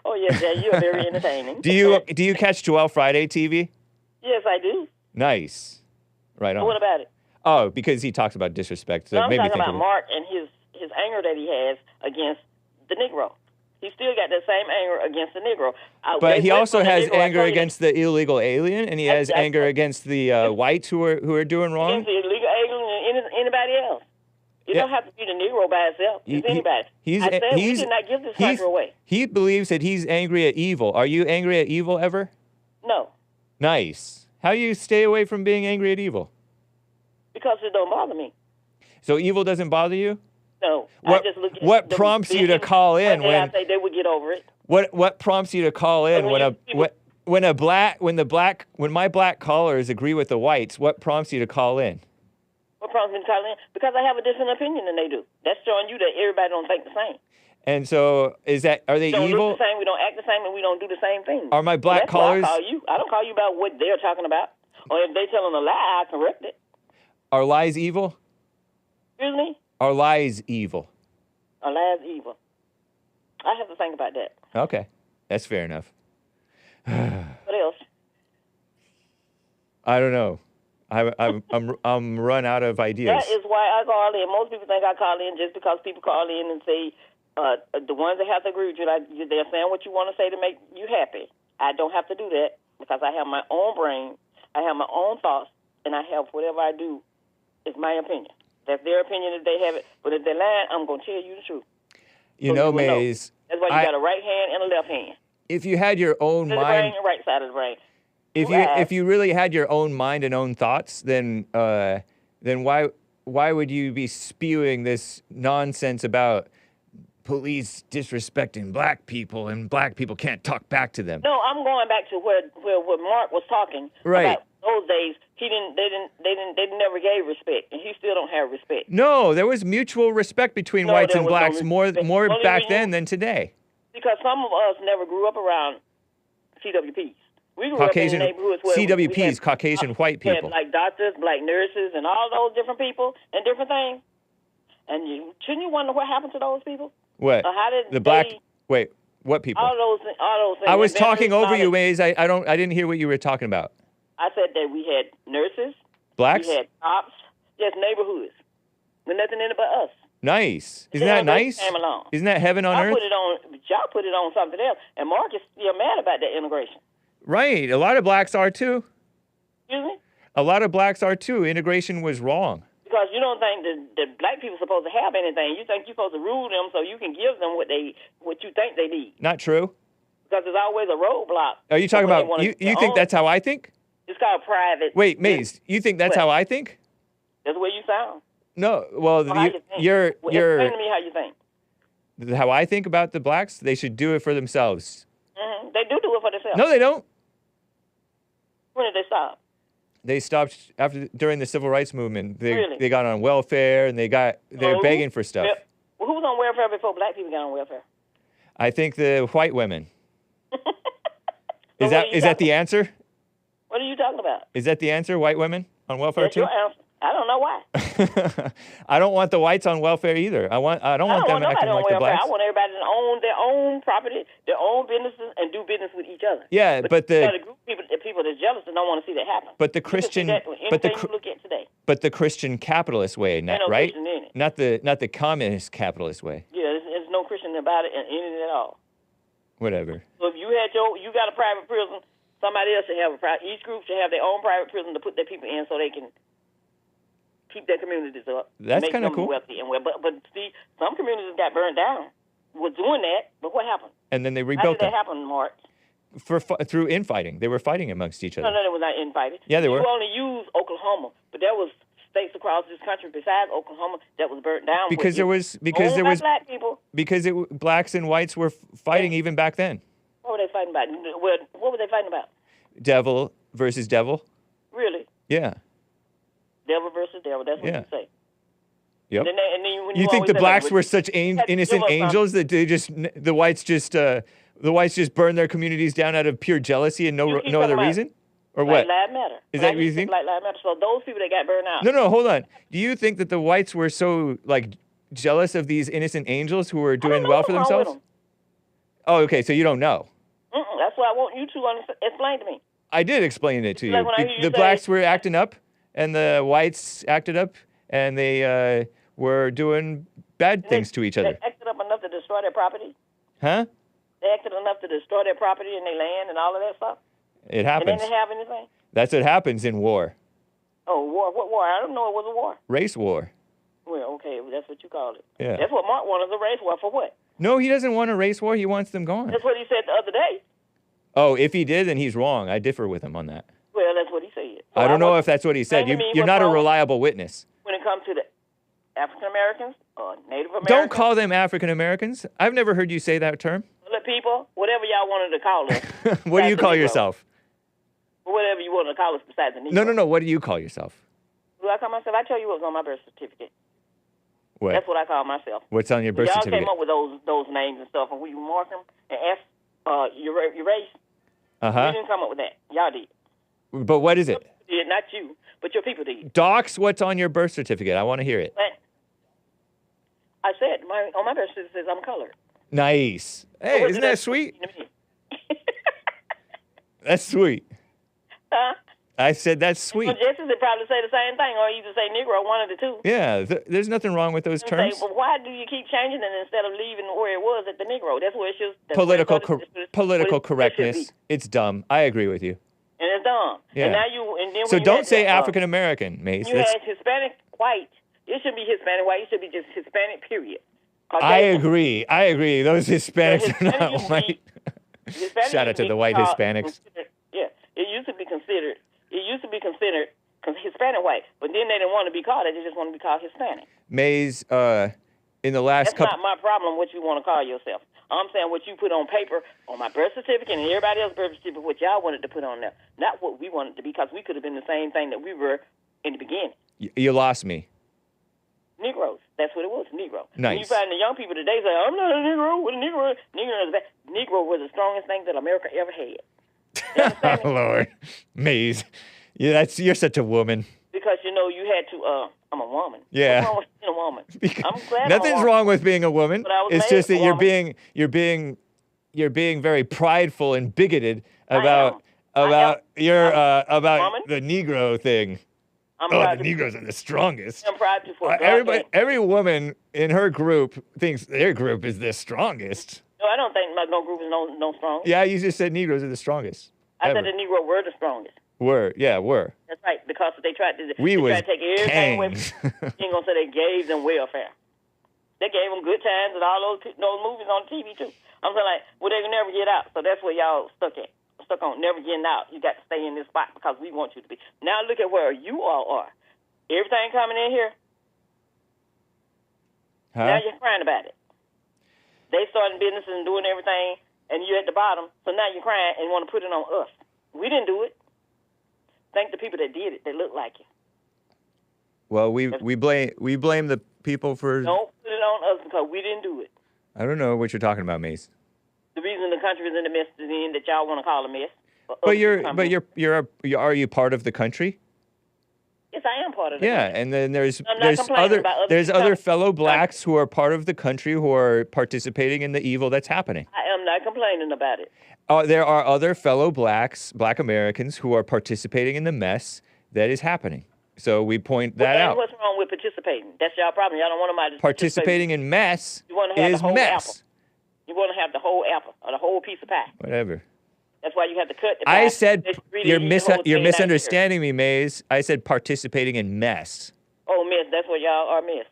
Oh, yes, yeah, you're very entertaining. Do you catch Joel Friday TV? Yes, I do. Nice. Right on. What about it? Oh, because he talks about disrespect. So No, it I'm made me talking think about of Mark and his anger that he has against the Negro. He still got that same anger against the Negro. But he also has anger against the illegal alien, and he has anger against the whites who are doing wrong. Against the illegal alien and anybody else. You don't have to be the Negro by itself. It's anybody. We did not give this country away. He believes that he's angry at evil. Are you angry at evil ever? No. Nice. How do you stay away from being angry at evil? Because it don't bother me. So evil doesn't bother you? No. What, I just look at what prompts you to call in when when I say they would get over it? What prompts you to call in when my black callers agree with the whites? What prompts you to call in? What prompts me to call in? Because I have a different opinion than they do. That's showing you that everybody don't think the same. And so are they we don't evil? look the same, we don't act the same, and we don't do the same thing. Are my black callers? Why I call you. I don't call you about what they're talking about. Or if they're telling a lie, I correct it. Are lies evil? Excuse me? Are lies evil? Are lies evil? I have to think about that. Okay. That's fair enough. What else? I don't know. I'm run out of ideas. That is why I call in. Most people think I call in just because people call in and say, the ones that have to agree with you, they're saying what you want to say to make you happy. I don't have to do that because I have my own brain, I have my own thoughts, and I have whatever I do is my opinion. That's their opinion if they have it. But if they're lying, I'm going to tell you the truth. You know, Maze. That's why you got a right hand and a left hand. If you had your own mind, brain and right side of the brain. If you really had your own mind and own thoughts, then why would you be spewing this nonsense about police disrespecting black people and black people can't talk back to them? No, I'm going back to where Mark was talking about those days. They never gave respect, and he still don't have respect. No, there was mutual respect between whites and blacks more back then than today. Because some of us never grew up around CWPs. We grew Caucasian, up in neighborhoods where CWPs, Caucasian white people. We had like doctors, black nurses, and all those different people and different things. And shouldn't you wonder what happened to those people? What? How did the black? Wait, what people? All those things. I was talking over you, Maze. I didn't hear what you were talking about. I said that we had nurses. Blacks? We had cops. Yes, neighborhoods. With nothing in it but us. Nice. Isn't that nice? Came along. Isn't that heaven on earth? Y'all put it on something else. And Mark is still mad about that integration. Right. A lot of blacks are too. Excuse me? A lot of blacks are too. Integration was wrong. Because you don't think that black people are supposed to have anything. You think you're supposed to rule them so you can give them what you think they need. Not true. Because there's always a roadblock. Are you talking about, you think that's how I think? It's called private. Wait, Maze, you think that's how I think? That's the way you sound. No, well, you're explain to me how you think. How I think about the blacks, they should do it for themselves. Mm-hmm. They do it for themselves. No, they don't. When did they stop? They stopped during the civil rights movement. Really? They got on welfare and they're begging for stuff. Well, who was on welfare before black people got on welfare? I think the white women. Is that the answer? What are you talking about? Is that the answer? White women on welfare too? Your answer. I don't know why. I don't want the whites on welfare either. I don't want them acting like the blacks. I want everybody to own their own property, their own businesses, and do business with each other. Yeah, but the group of people that's jealous and don't want to see that happen. But the Christian, you look at today. But the Christian capitalist way, right? Christian in it. Not the communist capitalist way. Yeah, there's no Christian about it in it at all. Whatever. So if you got a private prison, somebody else should have each group should have their own private prison to put their people in so they can keep their communities up. That's kind of cool. Wealthy and but see, some communities got burned down. Was doing that, but what happened? And then they rebuilt them. How did that happen, Mark? Through infighting. They were fighting amongst each other. No, they were not infighting. Yeah, they were. You only use Oklahoma, but there was states across this country besides Oklahoma that was burnt down. Because there was black people. Because blacks and whites were fighting even back then. What were they fighting about? What were they fighting about? Devil versus devil. Really? Yeah. Devil versus devil. That's what you say. Yep. And then when you think the blacks were such innocent angels that the whites just burned their communities down out of pure jealousy and no other reason? Or what? Black Lives Matter. Is that what you think? Black Lives Matter. So those people that got burned out. No, hold on. Do you think that the whites were so, like, jealous of these innocent angels who were doing well for themselves? Oh, okay, so you don't know. That's what I want you to explain to me. I did explain it to you. Like when I hear you The blacks were acting up, and the whites acted up, and they were doing bad things to each other. They acted up enough to destroy their property? Huh? They acted enough to destroy their property and their land and all of that stuff? It happens. And they didn't have anything? That's what happens in war. Oh, war. What war? I don't know it was a war. Race war. Well, okay, that's what you call it. Yeah. That's what Mark wanted, a race war. For what? No, he doesn't want a race war. He wants them gone. That's what he said the other day. Oh, if he did, then he's wrong. I differ with him on that. Well, that's what he said. So I don't know if that's what he said. You're not a reliable witness. When it comes to the African Americans or Native Americans. Don't call them African Americans. I've never heard you say that term. The people, whatever y'all wanted to call us. What do you call yourself? Whatever you wanted to call us besides the Negro. No. What do you call yourself? What do I call myself? I tell you what's on my birth certificate. What? That's what I call myself. What's on your birth certificate? Y'all came up with those names and stuff, and we mark them and ask your race. Uh-huh. We didn't come up with that. Y'all did. But what is it? Yeah, not you, but your people did. Docs, what's on your birth certificate? I want to hear it. But I said, on my birth certificate says I'm colored. Nice. Hey, isn't that sweet? That's sweet. Huh? I said that's sweet. Well, Jesse would probably say the same thing, or either say Negro, one of the two. Yeah, there's nothing wrong with those terms. Say, well, why do you keep changing it instead of leaving where it was at the Negro? That's where it should. Political correctness. It's dumb. I agree with you. And it's dumb. Yeah. And now and then so don't say African American, Mace. You had Hispanic white. It should be Hispanic white. It should be just Hispanic, period. I agree. Those Hispanics are not white. Shout out to the white Hispanics. Yeah, it used to be considered Hispanic white, but then they didn't want to be called that. They just want to be called Hispanic. Maze, in the last That's not my problem what you want to call yourself. I'm saying what you put on paper, on my birth certificate, and everybody else's birth certificate, what y'all wanted to put on there. Not what we wanted to be, because we could have been the same thing that we were in the beginning. You lost me. Negroes. That's what it was, Negro. Nice. And you find the young people today say, I'm not a Negro. What a Negro? Negro was the strongest thing that America ever had. Oh, Lord. Maze. Yeah, you're such a woman. Because, you had to, I'm a woman. Yeah. What's wrong with being a woman? I'm glad Nothing's wrong with being a woman. It's just that you're being very prideful and bigoted about the Negro thing. The Negroes are the strongest. I'm proud to every woman in her group thinks their group is the strongest. No, I don't think no group is no strong. Yeah, you just said Negroes are the strongest. I said the Negro were the strongest. Were. That's right, because they tried to take Kangs. everything away. You ain't gonna say they gave them welfare. They gave them good times and all those movies on TV too. I'm saying they can never get out. So that's where y'all stuck on, never getting out. You got to stay in this spot because we want you to be. Now look at where you all are. Everything coming in here. Huh? Now you're crying about it. They starting businesses and doing everything, and you're at the bottom. So now you're crying and want to put it on us. We didn't do it. Thank the people that did it. That look like you. Well, we blame the people for. Don't put it on us because we didn't do it. I don't know what you're talking about, Mace. The reason the country is in the mess is in that y'all want to call a mess. Are you part of the country? Yes, I am part of it. Yeah, and then there's other other fellow blacks who are part of the country who are participating in the evil that's happening. I am not complaining about it. There are other fellow black Americans who are participating in the mess that is happening. So we point that out. What's wrong with participating? That's y'all problem. Y'all don't want nobody to participating in mess is mess. Apple. You want to have the whole apple or the whole piece of pie. Whatever. That's why you have to cut the pie. I said you're misunderstanding me, Maze. I said participating in mess. Oh, mess. That's what y'all are, mess.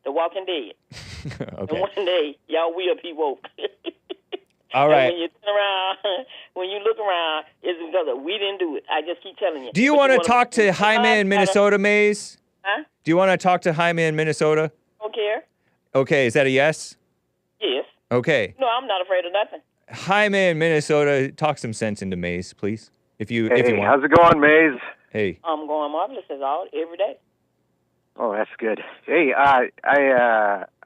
The Walking Dead. Okay. And one day, y'all will be woke. All right. And when you turn around, when you look around, it's because we didn't do it. I just keep telling you. Do you want to talk to Jaime in Minnesota, Maze? Huh? Do you want to talk to Jaime in Minnesota? Don't care. Okay, is that a yes? Yes. Okay. No, I'm not afraid of nothing. Jaime in Minnesota, talk some sense into Maze, please. If you want. How's it going, Maze? Hey. I'm going marvelous every day. Oh, that's good. Hey, I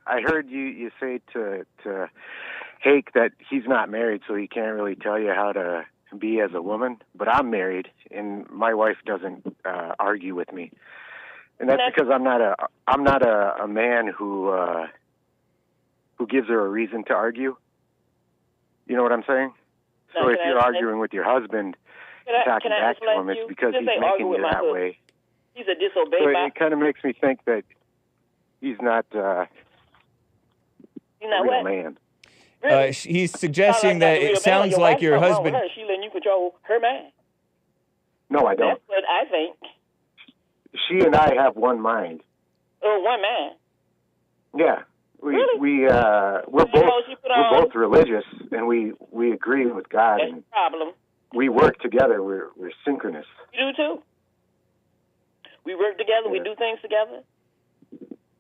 heard you say to Hake that he's not married, so he can't really tell you how to be as a woman, but I'm married, and my wife doesn't argue with me, and that's because I'm not a man who gives her a reason to argue. You know what I'm saying? So if you're arguing with your husband, talking back to him, it's because he's making you that way. He's a disobeyed. So it kind of makes me think that he's not a real man. Really? He's suggesting that it sounds like your husband. She letting you control her man. No, I don't. That's what I think. She and I have one mind. Oh, one man. Yeah, we're both religious, and we agree with God. That's the problem. We work together. We're synchronous. You do too. We work together. Yeah. We do things together.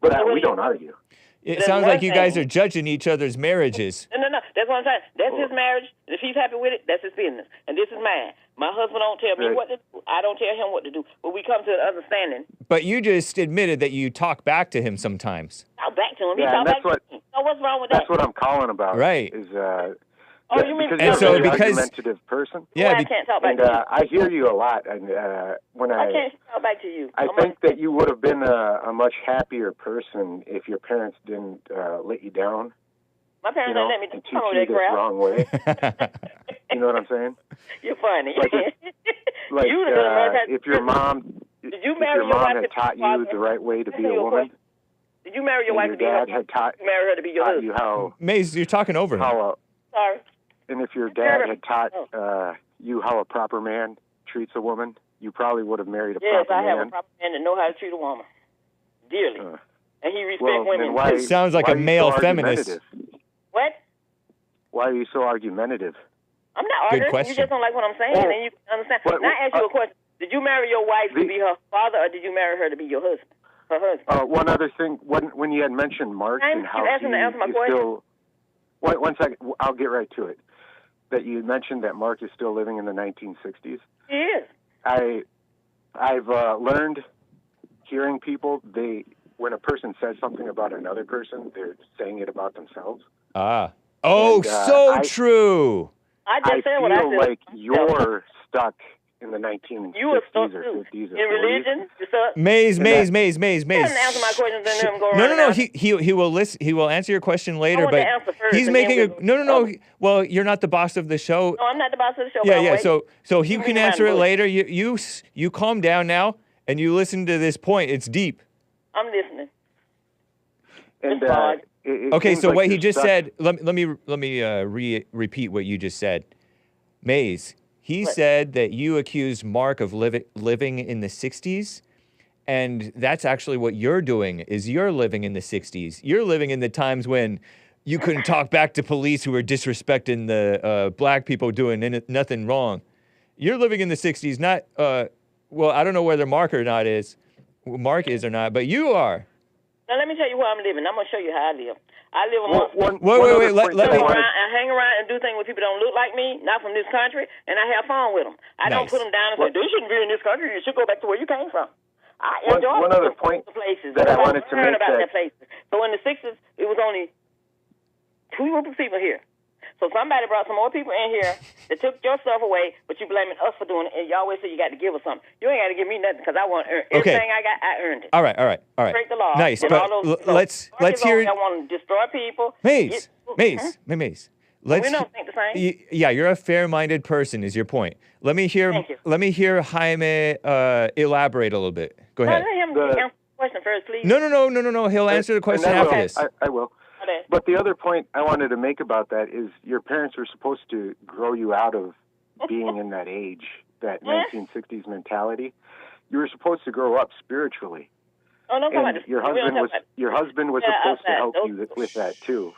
But we don't argue. It sounds like you guys are judging each other's marriages. No. That's what I'm saying. That's his marriage. If he's happy with it, that's his business. And this is mine. My husband don't tell me what to do. I don't tell him what to do. But we come to an understanding. But you just admitted that you talk back to him sometimes. Talk back to him. He talk back to me. So what's wrong with that? That's what I'm calling about. Right. Is you mean because you're an argumentative person? Yeah, I can't talk back to you. I hear you a lot, and when I can't talk back to you. I think that you would have been a much happier person if your parents didn't let you down. My parents didn't let me teach you this wrong way. You know what I'm saying? You're funny. If your mom, had taught you the right way to be a woman. Did you marry your wife to be your dad had taught marry her to be your husband? You how Maze, you're talking over him. Sorry. And if your dad had taught you how a proper man treats a woman, you probably would have married a proper man. Yes, I have a proper man that know how to treat a woman. Dearly. And he respects women. Why, sounds like a male feminist. What? Why are you so argumentative? I'm not arguing. Good question. You just don't like what I'm saying, and you understand. Now I ask you a question. Did you marry your wife to be her father, or did you marry her to be your husband? Her husband. One other thing, when you had mentioned Mark and how he is still... One second, I'll get right to it. That you mentioned that Mark is still living in the 1960s. He is. I've learned hearing people, when a person says something about another person, they're saying it about themselves. True. I just said what I said. I feel like you're stuck in the 1960s or 50s or 40s. In religion? Maze. He doesn't answer my questions and then go around. No. He will listen. He will answer your question later. But he's making no. Well, you're not the boss of the show. No, I'm not the boss of the show. Yeah. So he can answer it later. You calm down now and you listen to this point. It's deep. I'm listening. And okay. So what he just said. Let me repeat what you just said, Maze. He said that you accused Mark of living in the 60s, and that's actually what you're doing, is you're living in the 60s. You're living in the times when you couldn't talk back to police who were disrespecting the black people doing nothing wrong. You're living in the 60s, not, well, I don't know whether Mark is or not, but you are. Now, let me tell you where I'm living. I'm going to show you how I live. I live amongst wait. Let me. I hang around and do things with people that don't look like me, not from this country, and I have fun with them. I don't put them down and say, "You shouldn't be in this country. You should go back to where you came from." I enjoy one other point the places that I wanted to make about their places. So in the 60s, it was only 2 groups of people here. So somebody brought some more people in here that took your stuff away, but you blaming us for doing it, and you always say you got to give us something. You ain't got to give me nothing because I want to earn everything I got. I earned it. All right. Break the law. Nice, but let's hear. I want to destroy people. Maze. We don't think the same. Yeah, you're a fair-minded person. Is your point? Let me hear. Thank you. Let me hear Jaime elaborate a little bit. Go ahead. Let him answer the question first, please. No. He'll answer the question after this. I will. But the other point I wanted to make about that is your parents were supposed to grow you out of being in that age, that 1960s mentality. You were supposed to grow up spiritually. Oh, no, and your husband was supposed to help you with that too.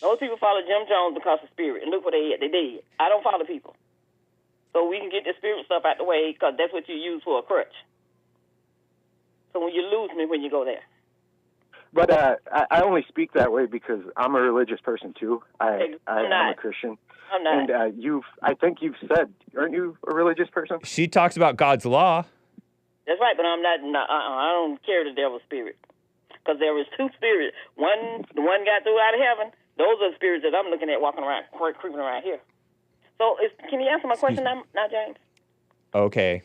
Those people follow Jim Jones because of spirit, and look what they did. I don't follow people. So we can get the spirit stuff out the way because that's what you use for a crutch. So when you lose me when you go there. But I only speak that way because I'm a religious person too. I'm a Christian. I'm not. And I think you've said, aren't you a religious person? She talks about God's law. That's right, but I'm not. I don't care the devil's spirit because there is 2 spirits. The one got through out of heaven. Those are the spirits that I'm looking at walking around, creeping around here. So can you answer my question now, James? Okay.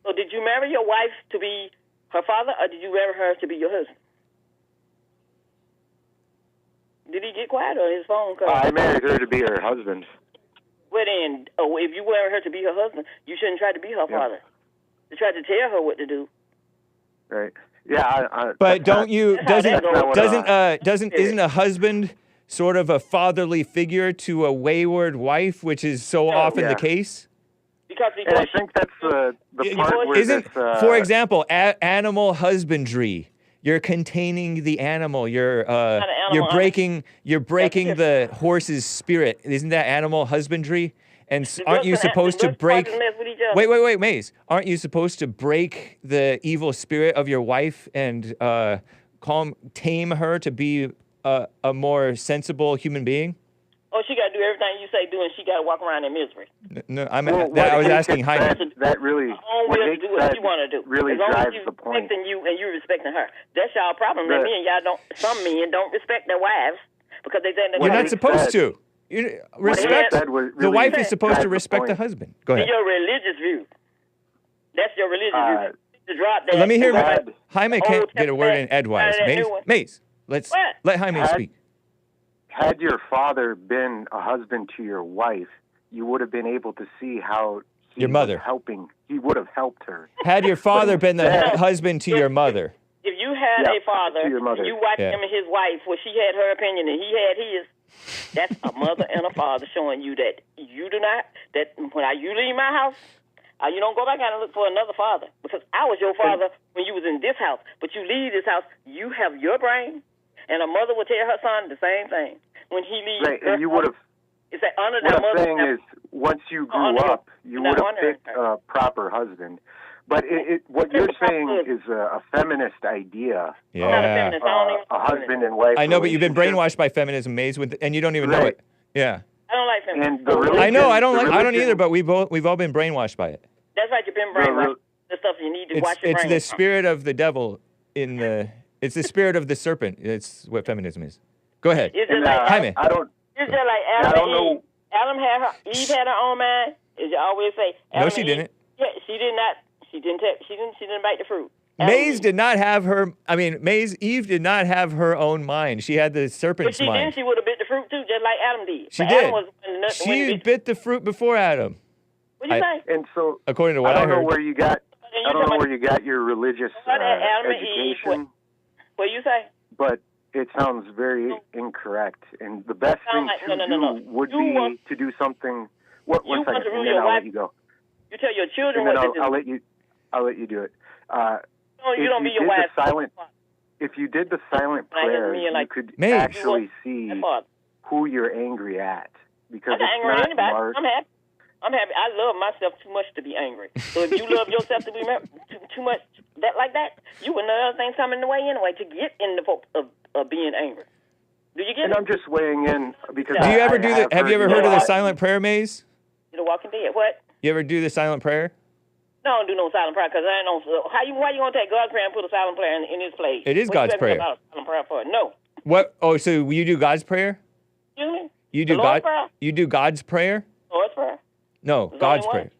So did you marry your wife to be her father, or did you marry her to be your husband? Did he get quiet or his phone cut? I married her to be her husband. Well then, if you marry her to be her husband, you shouldn't try to be her father. You try to tell her what to do. Right. Yeah. But don't you? Isn't a husband sort of a fatherly figure to a wayward wife, which is so often the case? Because I think that's the part where for example, animal husbandry. You're containing the animal. You're breaking the horse's spirit. Isn't that animal husbandry? And aren't you supposed to break? Wait, Maze. Aren't you supposed to break the evil spirit of your wife and tame her to be a more sensible human being? Oh, she got to do everything you say do, and she got to walk around in misery. No, I was asking Jaime. That really, what Hake do what you want to do. Really as long drives as you the point. Respecting you and you respecting her. That's y'all problem. That some men don't respect their wives because they think you're not supposed to. The wife is supposed to respect the husband. Go ahead. Your religious view. That's your religious view. To drop that. Let me hear Jaime can't get a word in edgewise. Maze, let Jaime speak. Had your father been a husband to your wife, you would have been able to see how he would have helped her. Had your father been the husband to your mother. If you had a father, and you watched him and his wife, where she had her opinion and he had his, that's a mother and a father showing you that you do not, that when you leave my house, you don't go back out and look for another father. Because I was your father when you was in this house. But you leave this house, you have your brain, and a mother will tell her son the same thing. When he leaves, right, and you would have. It's that honor what that I'm mother. saying is, once you grew up, you would have picked a proper husband. But what you're saying is a feminist idea. Yeah. A husband and wife. I know, but you've been brainwashed by feminism, Maze, and you don't even know it. Yeah. I don't like feminism. And the religion, I know. I don't either. But we've all been brainwashed by it. That's right. You've been brainwashed. The stuff you need to watch your brain. It's the spirit of the devil It's the spirit of the serpent. It's what feminism is. Go ahead. It's just like Jaime. It's just like Adam and Eve. Eve had her own mind. As you always say. No, she didn't. Yeah, she did not. She didn't bite the fruit. Eve did not have her own mind. She had the serpent's mind. If she would have bit the fruit too, just like Adam did. She did. She bit the fruit before Adam. What do you say? And so, according to what I heard, I don't know where you got your religious education. What do you say? But it sounds very incorrect. And the best thing to do would be to do something. One second, and then I'll let you go. You tell your children what to do. I'll let you do it. No, you don't be your wife. If you did the silent prayer, you could actually see who you're angry at. Because I'm not angry at anybody. I'm happy. I love myself too much to be angry. So if you love yourself to be too much like that, you would know other things coming in the way anyway to get in the hope of being angry. Do you get it? And I'm just weighing in because. Have you ever heard of the silent prayer, Maze? The Walking Dead. What? You ever do the silent prayer? No, I don't do no silent prayer because I don't know. Why you gonna take God's prayer and put a silent prayer in his place? It is God's prayer. About a silent prayer for? No. What? Oh, so you do God's prayer? Excuse me? You do You do God's prayer? Lord's prayer. No, God's prayer.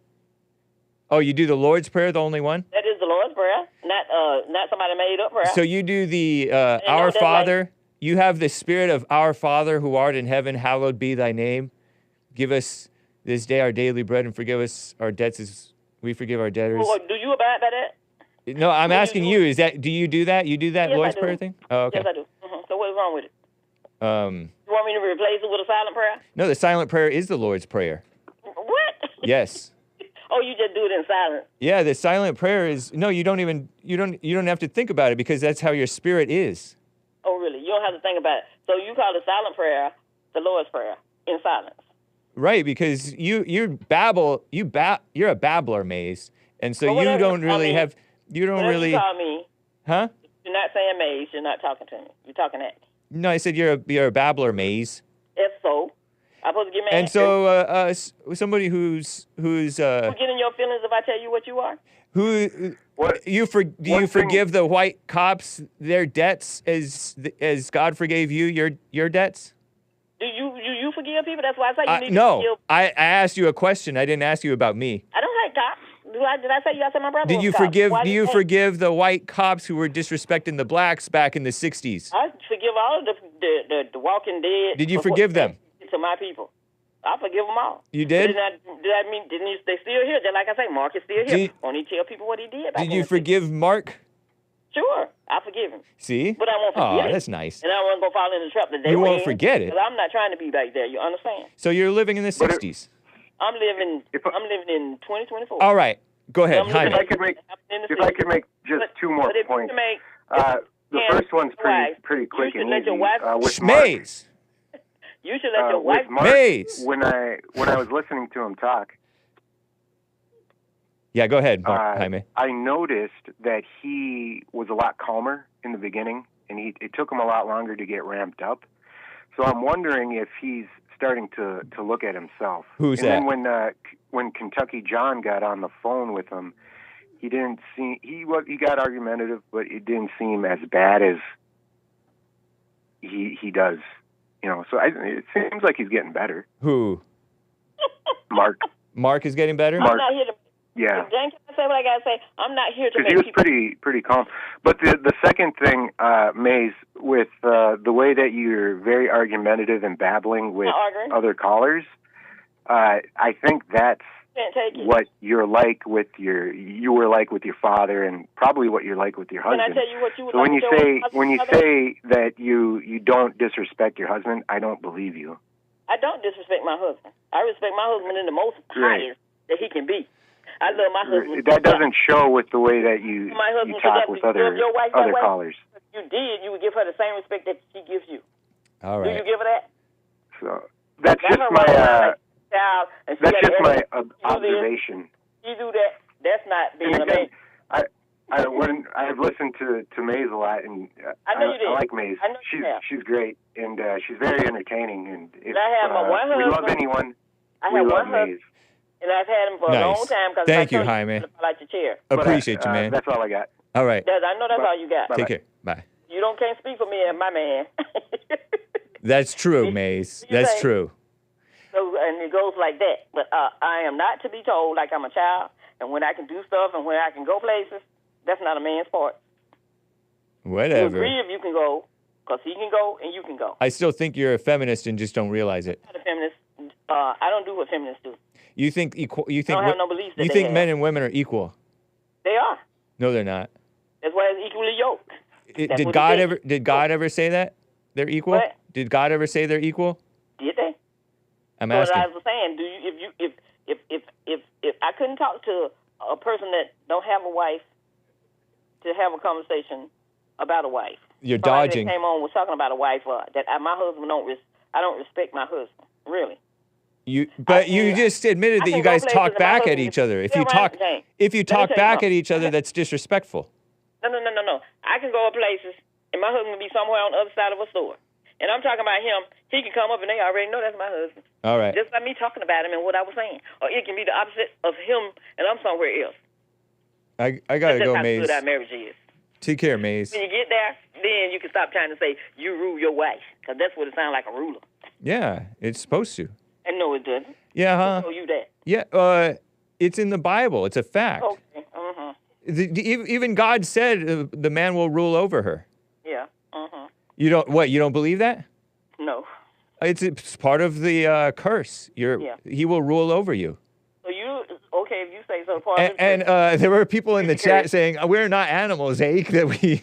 Oh, you do the Lord's prayer, the only one? That is the Lord's prayer, not somebody made up prayer. So you do the Our Father. You have the spirit of Our Father who art in heaven, hallowed be thy name. Give us this day our daily bread and forgive us our debts as we forgive our debtors. Well, do you abide by that? No, I'm asking you. Do you do that? You do that Yes, Lord's prayer thing? Oh, okay. Yes, I do. So what's wrong with it? You want me to replace it with a silent prayer? No, the silent prayer is the Lord's prayer. What? Yes. Oh, you just do it in silence. Yeah, the silent prayer is you don't have to think about it because that's how your spirit is. Oh, really? You don't have to think about it. So you call the silent prayer the Lord's prayer in silence. Right, because you're a babbler, Maze, and so you don't really have. You don't really. You call me. Huh? You're not saying Maze. You're not talking to me. You're talking at me. No, I said you're a babbler, Maze. If so, I'm supposed to get mad. And so, somebody who's Who's getting your feelings if I tell you what you are? Do you forgive the white cops their debts as God forgave you your debts? Do you forgive people? That's why I say you need to no, forgive. I asked you a question. I didn't ask you about me. I don't hate cops. Did I say you? I said my brother Did was you a cop. forgive? Why Do did you hate? forgive the white cops who were disrespecting the blacks back in the 60s? I forgive all of the Walking Dead. Did you forgive them? To my people, I forgive them all. You did? Did that mean they still here? Just like I say, Mark is still here. Only tell people what he did. Did you forgive Mark? Sure, I forgive him. See? But I won't forget it. Oh, that's nice. And I won't go fall in the trap that they You were won't in, forget it. 'cause I'm not trying to be back there. You understand? So you're living in the 60s. I'm living in 2024. All right. Go ahead. If I could make just two more points. The first one's pretty quick and easy. With Maze. You should let your wife. With Mark, Maze. when I was listening to him talk. Yeah, go ahead, Jaime. I noticed that he was a lot calmer in the beginning, and it took him a lot longer to get ramped up. So I'm wondering if he's starting to look at himself. Who's that? And then when Kentucky John got on the phone with him, he didn't seem he got argumentative, but it didn't seem as bad as he does. You know, so it seems like he's getting better. Who? Mark. Mark is getting better? I'm not here to. Yeah. Jen, can I say what I gotta say? I'm not here to make he was people. pretty calm. But the second thing, Maze, with the way that you're very argumentative and babbling with other callers, I think that's what you were like with your father, and probably what you're like with your husband. Can I tell you what you would so like when you say that you don't disrespect your husband, I don't believe you. I don't disrespect my husband. I respect my husband in the most highest that he can be. I love my husband. That doesn't show with the way that you talk with other callers. If you did, you would give her the same respect that she gives you. All right. Do you give her that? So that's just my observation. You do that. That's not being a man. I've listened to Maze a lot, and I like Maze. She's great, and she's very entertaining. And if we love anyone, we love Maze. And I've had him for a long time. Thank you, Jaime. Like your chair. Appreciate you, man. That's all I got. All right. I know that's all you got. Take care. Bye. You can't speak for me and my man. That's true, Maze. That's true. So, and it goes like that. But I am not to be told like I'm a child, and when I can do stuff and when I can go places, that's not a man's part. Whatever. You agree if you can go, because he can go and you can go. I still think you're a feminist and just don't realize it. I'm not a feminist. I don't do what feminists do. You think equal? You think? I don't have no beliefs that you they think have. men and women are equal? They are. No, they're not. That's why it's equally yoked. Did God ever say that they're equal? What? Did God ever say they're equal? Did they? I'm asking. asking. What I was saying, if I couldn't talk to a person that don't have a wife to have a conversation about a wife. You're Somebody dodging. That came on was talking about a wife. My husband I don't respect my husband. Really. You just admitted that you guys talk back at each other. If you talk back at each other, that's disrespectful. No. I can go to places, and my husband can be somewhere on the other side of a store. And I'm talking about him. He can come up, and they already know that's my husband. All right. Just by me talking about him and what I was saying. Or it can be the opposite of him, and I'm somewhere else. I got to go, Maze. That's how good our marriage is. Take care, Maze. When you get there, then you can stop trying to say, you rule your wife. Because that's what it sounds like, a ruler. Yeah, it's supposed to. And no, it doesn't. Yeah, huh? Who told you that? Yeah, it's in the Bible. It's a fact. Okay, uh-huh. Even God said the man will rule over her. Yeah, uh-huh. You don't believe that? No. It's part of the curse. He will rule over you. So okay, if you say so. And there were people in the chat saying we're not animals, Hake, that we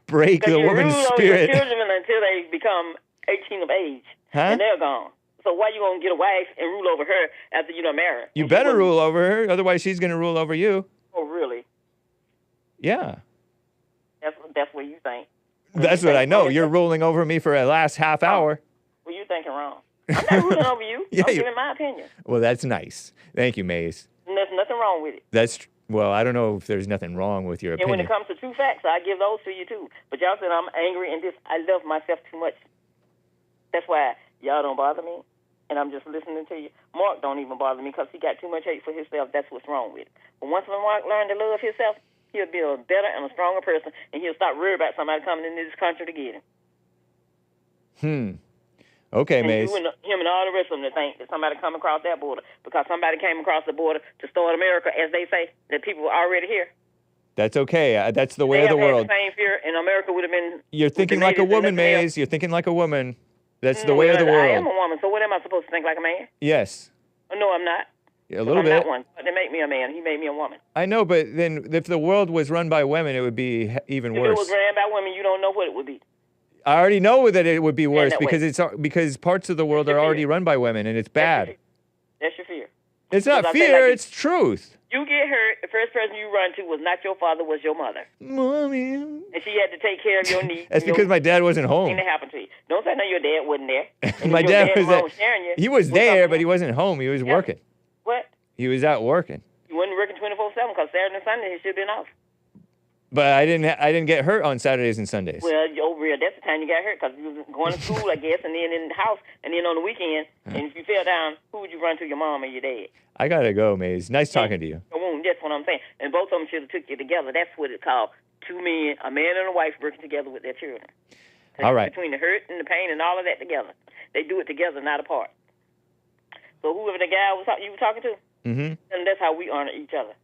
break the woman's spirit. Your children until they become 18 of age, and they're gone. So why you gonna get a wife and rule over her after you done married? You better rule over her, otherwise she's gonna rule over you. Oh, really? Yeah. That's what you think. That's what I know. You're ruling over me for a last half hour. Well, you're thinking wrong. I'm not ruling over you. I'm giving my opinion. Well, that's nice. Thank you, Maze. And there's nothing wrong with it. Well, I don't know if there's nothing wrong with your opinion. And when it comes to true facts, I give those to you too. But y'all said I'm angry and I love myself too much. That's why y'all don't bother me, and I'm just listening to you. Mark don't even bother me because he got too much hate for himself. That's what's wrong with it. But once Mark learned to love himself, he'll be a better and a stronger person, and he'll stop worrying about somebody coming into this country to get him. Okay, and Maze. you and him and all the rest of them that think that somebody come across that border because somebody came across the border to start America, as they say, that people were already here. That's okay. That's the way of the world. They have had the same fear, and America would have been... You're thinking like a woman, Maze. You're thinking like a woman. That's the way of the world. I am a woman, so what am I supposed to think like a man? Yes. No, I'm not. A little bit. I'm not one. But they make me a man. He made me a woman. I know, but then if the world was run by women, it would be even worse. If it was ran by women, you don't know what it would be. I already know that it would be worse because parts of the world are already run by women, and it's bad. That's your fear. It's not fear, it's truth. You get hurt, the first person you run to was not your father, was your mother. Mommy. And she had to take care of your needs. That's because my dad wasn't home. Anything that happened to you. Don't say no, your dad wasn't there. My dad was he was there, but he wasn't home. He was working. What? He was out working. He wasn't working 24/7 because Saturday and Sunday he should have been off. But I didn't get hurt on Saturdays and Sundays. Well, over here, that's the time you got hurt because you was going to school, I guess, and then in the house, and then on the weekend. And if you fell down, who would you run to, your mom or your dad? I gotta go, Maze. Nice talking to you. That's what I'm saying. And both of them should have took you together. That's what it's called. Two men, a man and a wife, working together with their children. All right. Between the hurt and the pain and all of that together. They do it together, not apart. So whoever the guy you were talking to, and that's how we honor each other.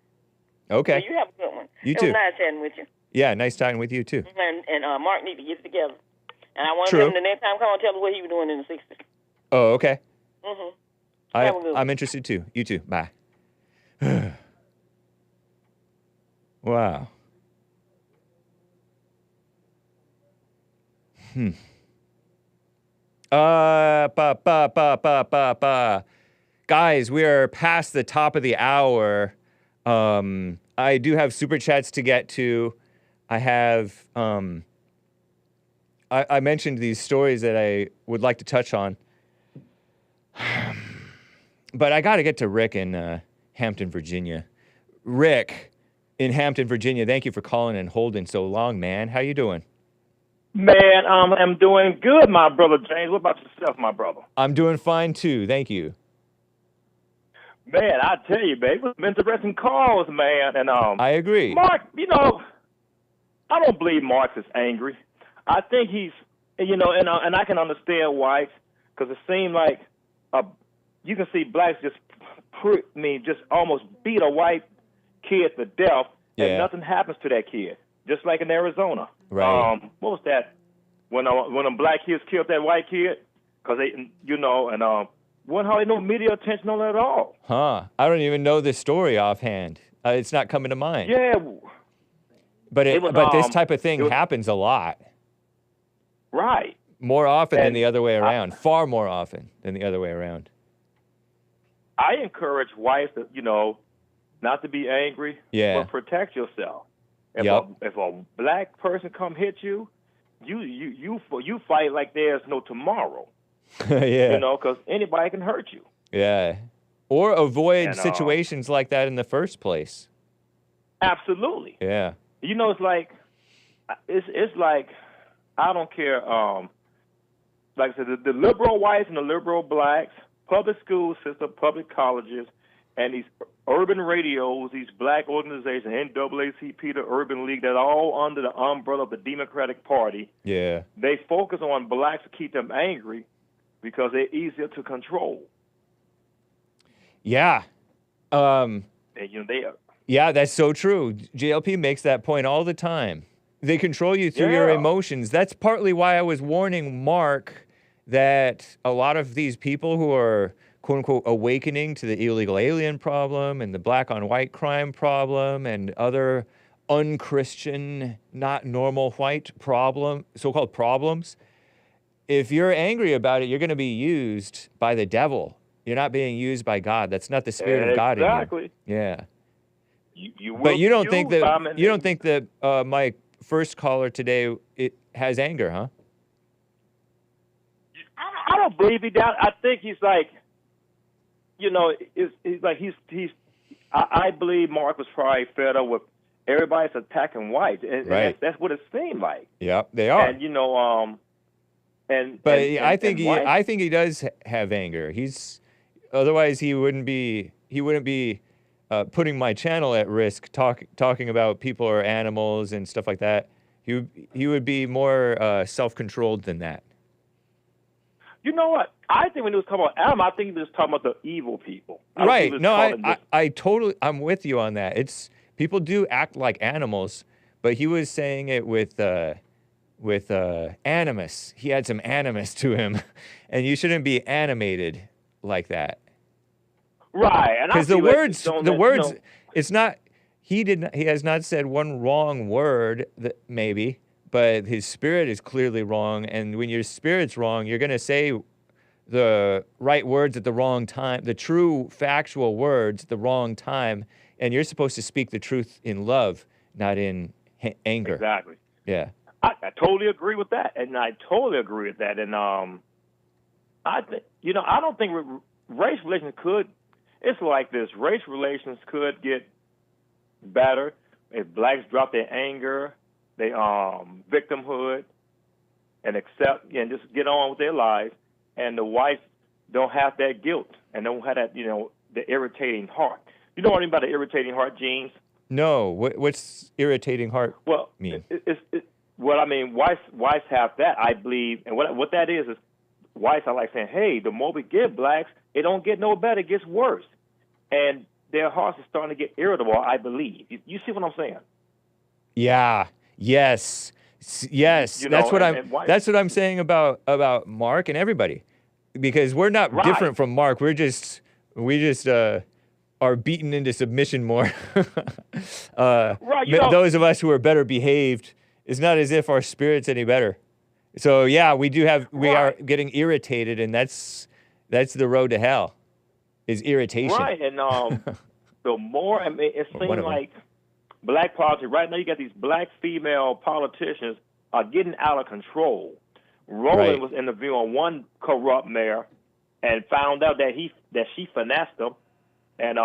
Okay. So you have a good one. You it too. It was nice chatting with you. Yeah, nice talking with you too. And Mark need to get it together. And I want him the next time come on tell us what he was doing in the 60s. Oh, okay. Mm-hmm. I'm interested too. You too. Bye. Wow. Guys, we are past the top of the hour. I do have super chats to get to. I have, I mentioned these stories that I would like to touch on. But I got to get to Rick in Hampton, Virginia. Rick in Hampton, Virginia, thank you for calling and holding so long, man. How you doing? Man, I'm doing good, my brother James. What about yourself, my brother? I'm doing fine, too. Thank you. Man, I tell you, babe, it was interesting calls, man. And I agree. Mark, I don't believe Marx is angry. I think he's, and I can understand why, because it seemed like you can see blacks just almost beat a white kid to death, and nothing happens to that kid. Just like in Arizona. Right. What was that? When them black kids killed that white kid, because they, wasn't hardly no media attention on that at all. Huh. I don't even know this story offhand. It's not coming to mind. Yeah. But this type of thing happens a lot. Right. More often than the other way around. Far more often than the other way around. I encourage wives to, not to be angry, but protect yourself. If a black person come hit you, you fight like there's no tomorrow. Yeah. Because anybody can hurt you. Yeah. Or avoid situations like that in the first place. Absolutely. Yeah. It's like I don't care. Like I said, the liberal whites and the liberal blacks, public school system, public colleges, and these urban radios, these black organizations, NAACP, the Urban League, they're all under the umbrella of the Democratic Party. Yeah. They focus on blacks to keep them angry because they're easier to control. Yeah. And, they are. Yeah, that's so true. JLP makes that point all the time. They control you through your emotions. That's partly why I was warning Mark that a lot of these people who are, quote unquote, awakening to the illegal alien problem and the black on white crime problem and other unchristian, not normal white so-called problems, if you're angry about it, you're going to be used by the devil. You're not being used by God. That's not the spirit of God in you. Exactly. Yeah. But you don't think that my first caller today has anger, huh? I don't believe he does. I think he's like, I believe Mark was probably fed up with everybody's attacking whites, and that's what it seemed like. Yeah, they are. And I think he does have anger. Otherwise he wouldn't be putting my channel at risk talking about people or animals and stuff like that. He would be more self-controlled than that. You know what? I think when he was talking about Adam, I think he was talking about the evil people. Right. No, I totally, I'm with you on that. It's, people do act like animals, but he was saying it with animus. He had some animus to him, and you shouldn't be animated like that. Right. Because the words, it's not, he has not said one wrong word, maybe, but his spirit is clearly wrong. And when your spirit's wrong, you're going to say the right words at the wrong time, the true factual words at the wrong time. And you're supposed to speak the truth in love, not in anger. Exactly. Yeah. I totally agree with that. And I think, I don't think race relations it's like this. Race relations could get better if blacks drop their anger, their victimhood, and accept and just get on with their lives, and the whites don't have that guilt and don't have that, the irritating heart. You know what I mean by the irritating heart, James? No. What's irritating heart mean? Whites have that, I believe, and what that is whites are like saying, hey, the more we give blacks, it don't get no better, it gets worse. And their hearts are starting to get irritable, I believe. You see what I'm saying? Yeah. Yes. That's what I'm saying about Mark and everybody, because we're not different from Mark. We just are beaten into submission more. Those of us who are better behaved, it's not as if our spirit's any better. So yeah, we are getting irritated, and that's the road to hell, is irritation. Right, and the more, it seems like black politics, right now you got these black female politicians are getting out of control. Roland was interviewing one corrupt mayor and found out that she finessed him. And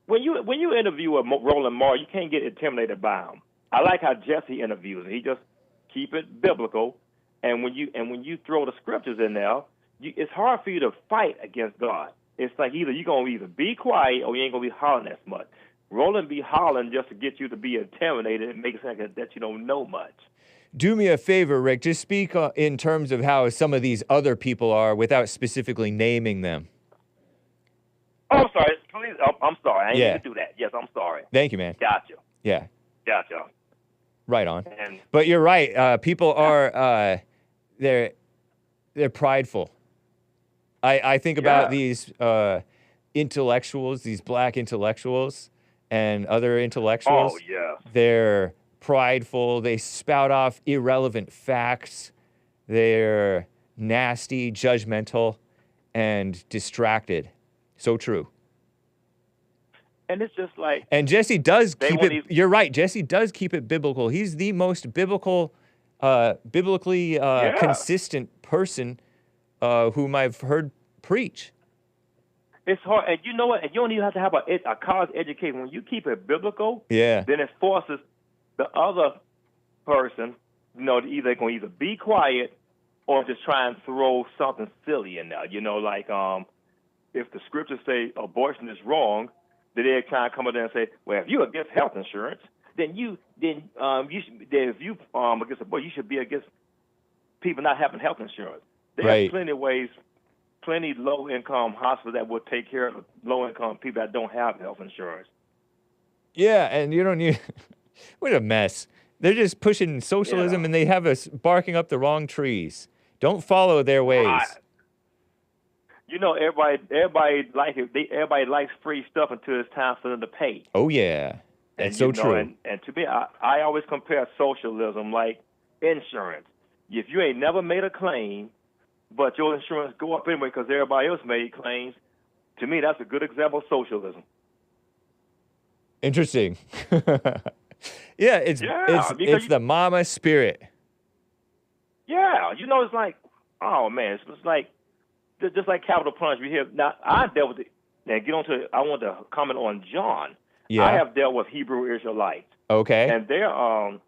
when you interview a Roland Marr, you can't get intimidated by him. I like how Jesse interviews him. He just keep it biblical. And when you throw the scriptures in there, it's hard for you to fight against God. It's like you're going to either be quiet or you ain't going to be hollering as much. Roland be hollering just to get you to be intimidated and make it sound like that you don't know much. Do me a favor, Rick. Just speak in terms of how some of these other people are without specifically naming them. Oh, I'm sorry. Please, I'm sorry. I ain't going to do that. Yes, I'm sorry. Thank you, man. Gotcha. Yeah. Gotcha. Right on. But you're right. People are they're prideful. I think about these intellectuals, these black intellectuals and other intellectuals. Oh, yeah. They're prideful. They spout off irrelevant facts. They're nasty, judgmental, and distracted. So true. And it's just like... And Jesse does keep it... You're right. Jesse does keep it biblical. He's the most biblically consistent person whom I've heard preach. It's hard. And you know what? And you don't even have to have a college education. When you keep it biblical, then it forces the other person, to either be quiet or just try and throw something silly in there. Like if the scriptures say abortion is wrong, then they try to come in there and say, well, if you're against health insurance, then you should be against people not having health insurance. There are plenty of ways, plenty low-income hospitals that will take care of low-income people that don't have health insurance. Yeah, and you don't need... What a mess. They're just pushing socialism, and they have us barking up the wrong trees. Don't follow their ways. Everybody likes free stuff until it's time for them to pay. Oh, yeah. That's so true. And to me, I always compare socialism like insurance. If you ain't never made a claim, but your insurance go up anyway because everybody else made claims, to me, that's a good example of socialism. Interesting. It's the mama spirit. Yeah, it's like, oh man, it's like just like capital punishment. We have now. I dealt with it. Now get on to. I want to comment on John. Yeah. I have dealt with Hebrew Israelites. Okay. And they don't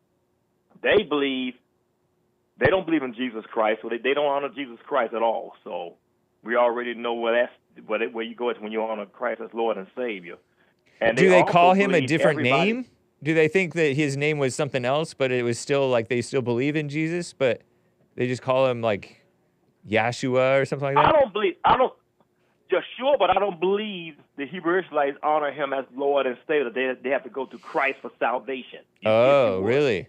believe in Jesus Christ, so they don't honor Jesus Christ at all. So we already know where you go when you honor Christ as Lord and Savior. And do they call him a different name? Do they think that his name was something else, but it was still like they still believe in Jesus, but they just call him like Yeshua or something like that? Sure, but I don't believe the Hebrew Israelites honor him as Lord and Savior. They have to go to Christ for salvation. Oh, really?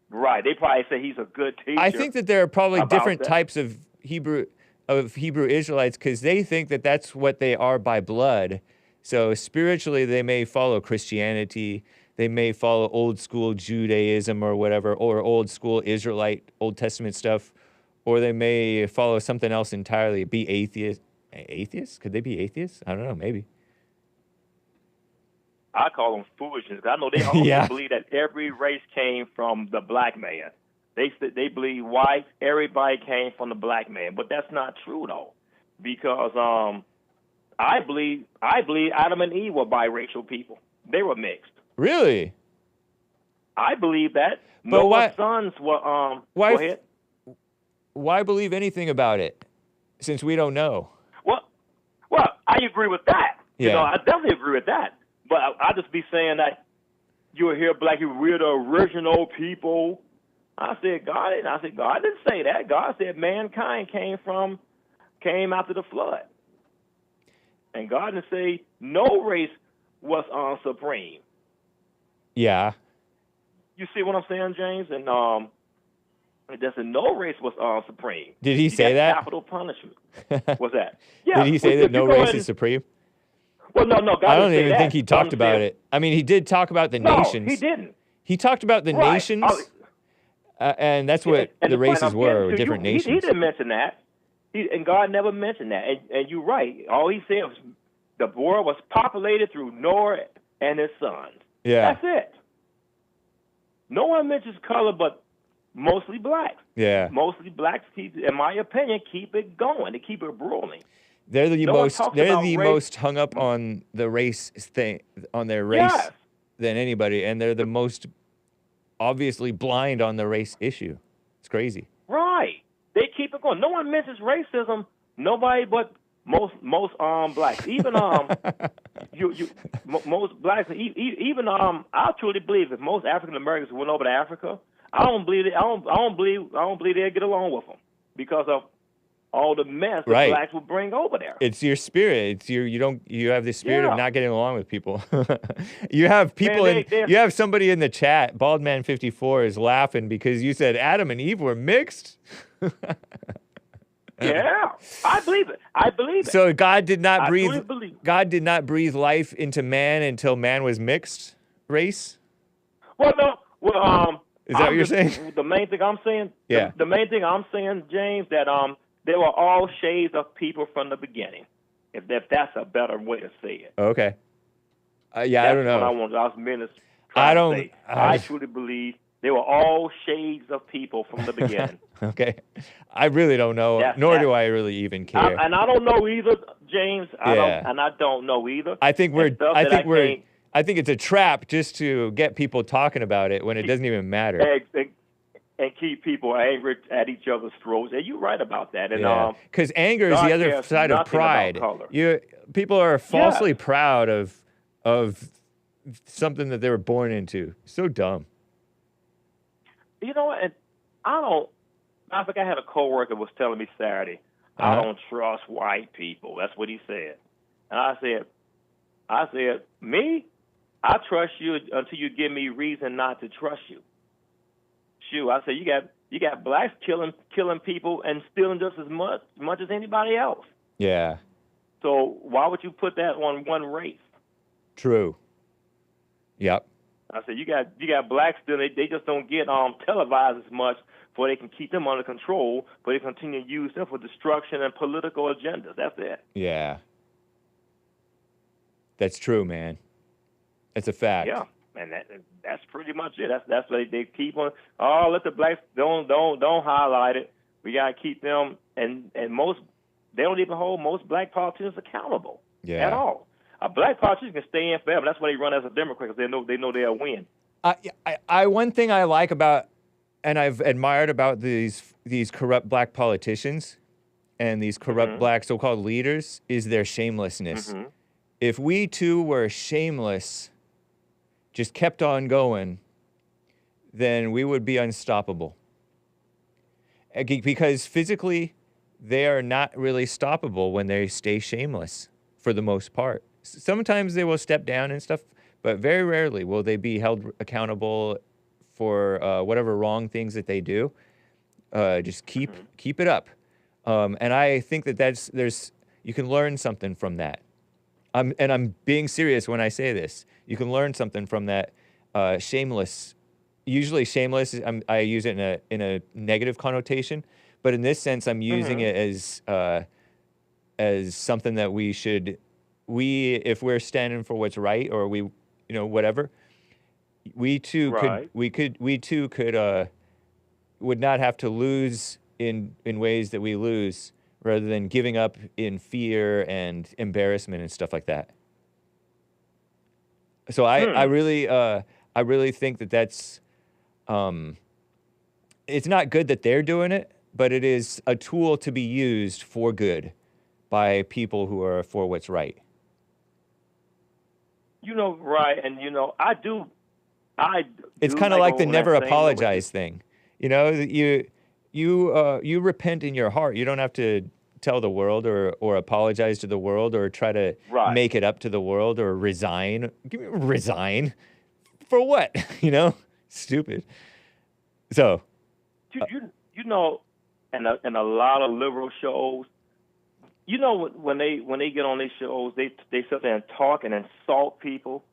Right. They probably say he's a good teacher. I think that there are probably different types of Hebrew Israelites because they think that that's what they are by blood. So spiritually, they may follow Christianity. They may follow old school Judaism or whatever, or old school Israelite, Old Testament stuff, or they may follow something else entirely, be atheist. Atheists? Could they be atheists? I don't know, maybe. I call them foolishness. I know they also believe that every race came from the black man. They believe white, everybody came from the black man, but that's not true though, because I believe Adam and Eve were biracial people. They were mixed. Really? I believe that. But Noah's sons were Why? Go ahead. Why believe anything about it, since we don't know? Well, I agree with that. Yeah. You know, I definitely agree with that. But I just be saying that you will hear black people, we're the original people. I said, God didn't say that. God said mankind came after the flood. And God didn't say no race was supreme. Yeah. You see what I'm saying, James? And it doesn't no race was supreme. Did he say that? Capital punishment. What's that? Yeah. Did he say that no race is supreme? Well, no. God I don't didn't say even that. think he talked about it. I mean, he did talk about the nations. No, he didn't. He talked about the nations, and that's what the races were different nations. He didn't mention that. And God never mentioned that. And you're right. All he said was the world was populated through Noah and his sons. Yeah. That's it. No one mentions color, but mostly blacks. Yeah. Mostly blacks keep, in my opinion, keep it going. They keep it rolling. They're the most hung up on the race thing, on their race than anybody, and they're the most obviously blind on the race issue. It's crazy. Right. They keep it going. No one mentions racism. Nobody but most blacks. Even most blacks. Even I truly believe if most African Americans went over to Africa, I don't believe they'd get along with them because of all the mess that blacks will bring over there. It's your spirit. It's you have the spirit of not getting along with people. You have people you have somebody in the chat, Baldman54 is laughing because you said Adam and Eve were mixed. Yeah, I believe it. So God did not breathe life into man until man was mixed race? Well, no. Well, is that what you're saying? The main thing I'm saying, the main thing I'm saying, James, that they were all shades of people from the beginning. If that's a better way to say it. Okay. I don't know. I truly believe they were all shades of people from the beginning. Okay. I really don't know, nor do I really even care. And I don't know either, James. I don't know either. I think it's a trap just to get people talking about it when it doesn't even matter. And keep people angry at each other's throats. And you're right about that. And because anger is the other side of pride. People are falsely proud of something that they were born into. So dumb. You know, and I think I had a coworker was telling me Saturday, I don't trust white people. That's what he said. And I said, me? I trust you until you give me reason not to trust you. Shoot, I said, you got blacks killing people and stealing just as much as anybody else. Yeah. So why would you put that on one race? True. Yep. I said, you got blacks still. They just don't get televised as much, for they can keep them under control, but they continue to use them for destruction and political agendas. That's it. Yeah. That's true, man. It's a fact. Yeah, and that's pretty much it. That's what they keep on. Oh, let the blacks don't highlight it. We gotta keep them, and they don't even hold most black politicians accountable at all. A black politician can stay in forever. That's why they run as a Democrat, because they know they'll win. One thing I like about, and I've admired about these corrupt black politicians and these corrupt black so-called leaders is their shamelessness. Mm-hmm. If we too were shameless, just kept on going, then we would be unstoppable. Because physically they are not really stoppable when they stay shameless for the most part. Sometimes they will step down and stuff, but very rarely will they be held accountable for whatever wrong things that they do. Just keep it up. And I think that you can learn something from that. I'm being serious when I say this. You can learn something from that. Shameless. Usually shameless, I use it in a negative connotation, but in this sense, I'm using it as something that if we're standing for what's right, or whatever, we too would not have to lose in ways that we lose, rather than giving up in fear and embarrassment and stuff like that. So I really think that that's, it's not good that they're doing it, but it is a tool to be used for good by people who are for what's right. Right, and it's kind of like the never apologize thing. You repent in your heart. You don't have to tell the world or apologize to the world or try to make it up to the world or resign. Resign for what? Stupid. So, in a lot of liberal shows, when they get on these shows, they sit there and talk and insult people.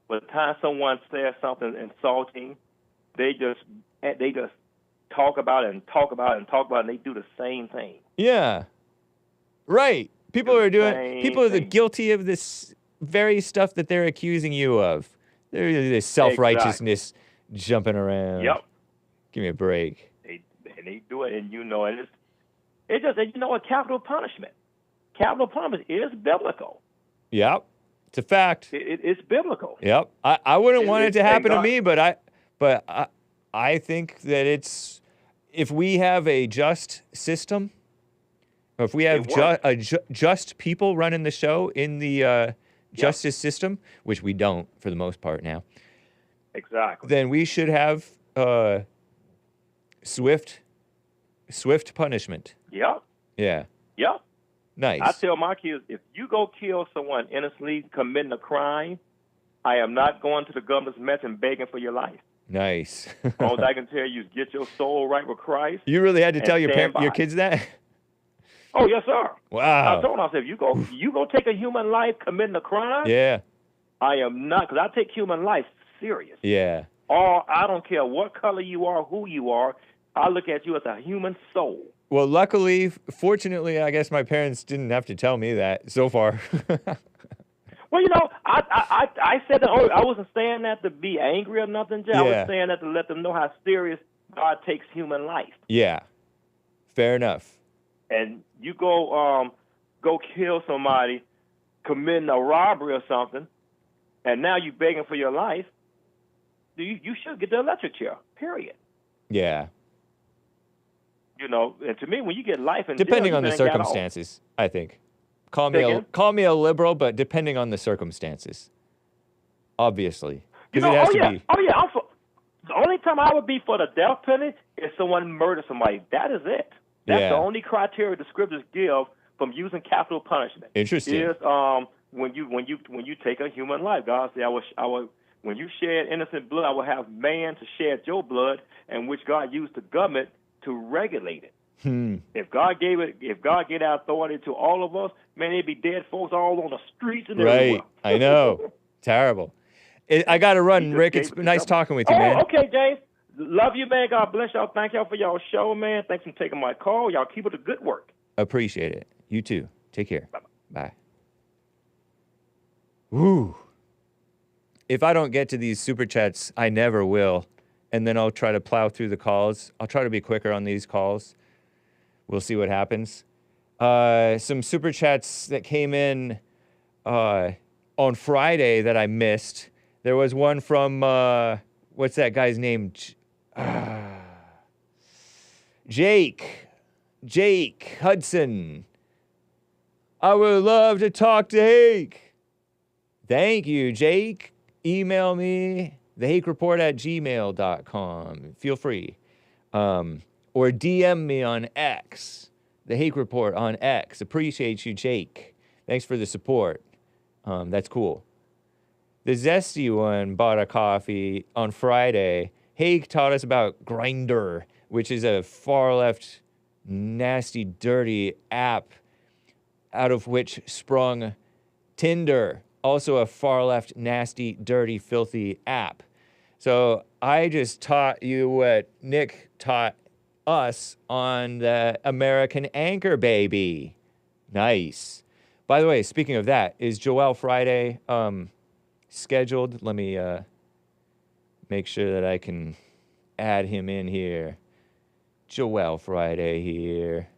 By the time someone says something insulting, they just talk about it and talk about it and talk about it, and they do the same thing. Yeah. Right. People are guilty of this very stuff that they're accusing you of. There's this self-righteousness jumping around. Yep. Give me a break. They do it, and it's just a capital punishment. Capital punishment is biblical. Yep. It's a fact. It's biblical. Yep. I wouldn't want it to happen to me, but I think that if we have a just system, or if we have just people running the show in the justice system, which we don't for the most part now. Exactly. Then we should have swift punishment. Yep. Yeah. Yep. Nice. I tell my kids, if you go kill someone innocently committing a crime, I am not going to the governor's mess and begging for your life. Nice. All I can tell you is get your soul right with Christ. You really had to tell your kids that? Oh, yes, sir. Wow. I told them, I said, if you go take a human life committing a crime, yeah, I am not, because I take human life serious. Yeah. Or I don't care what color you are, who you are, I look at you as a human soul. Well, luckily, fortunately, I guess my parents didn't have to tell me that so far. Well, I said that. I wasn't saying that to be angry or nothing, Jay. I was saying that to let them know how serious God takes human life. Yeah, fair enough. And you go kill somebody, committing a robbery or something, and now you begging for your life. You should get the electric chair. Period. Yeah. And to me, when you get life in depending jail, on the circumstances, I think. Call me a liberal, but depending on the circumstances, obviously, because it has to be. Oh yeah. The only time I would be for the death penalty is someone murders somebody. That is it. That's the only criteria the scriptures give from using capital punishment. Interesting. Is when you take a human life. God said, I will when you shed innocent blood, I will have man to shed your blood, and which God used the government to regulate it. If God gave that authority to all of us, man, there'd be dead folks all on the streets and everywhere. Right, I know. Terrible. I got to run, Rick. It's nice talking with you, man. Okay, James. Love you, man. God bless y'all. Thank y'all for y'all show, man. Thanks for taking my call. Y'all keep up the good work. Appreciate it. You too. Take care. Bye-bye. Bye. Woo. If I don't get to these super chats, I never will. And then I'll try to plow through the calls. I'll try to be quicker on these calls. We'll see what happens. Some super chats that came in on Friday that I missed. There was one from, what's that guy's name? Jake Hudson. I would love to talk to Hake. Thank you, Jake. Email me, thehakereport@gmail.com. Feel free. Or DM me on X the Hake Report on X. Appreciate you, Jake. Thanks for the support. That's cool. The Zesty one bought a coffee on Friday. Hake taught us about Grindr, which is a far-left, nasty, dirty app out of which sprung Tinder, also a far-left, nasty, dirty, filthy app. So I just taught you what Nick taught us on the American Anchor Baby. Nice. By the way, speaking of that, is Joel Friday scheduled? Let me make sure that I can add him in here. Joel Friday here.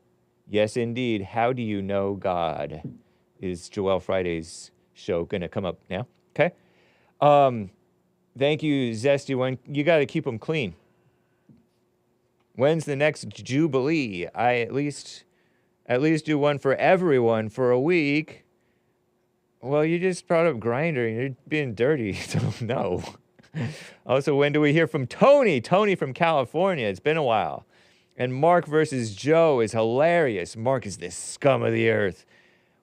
Yes, indeed. How do you know God? Is Joel Friday's show going to come up now? Okay. Thank you, Zesty One. You got to keep them clean. When's the next Jubilee? I at least do one for everyone for a week. Well, you just brought up Grindr and you're being dirty, so no. Also, when do we hear from Tony? Tony from California. It's been a while. And Mark versus Joe is hilarious. Mark is the scum of the earth.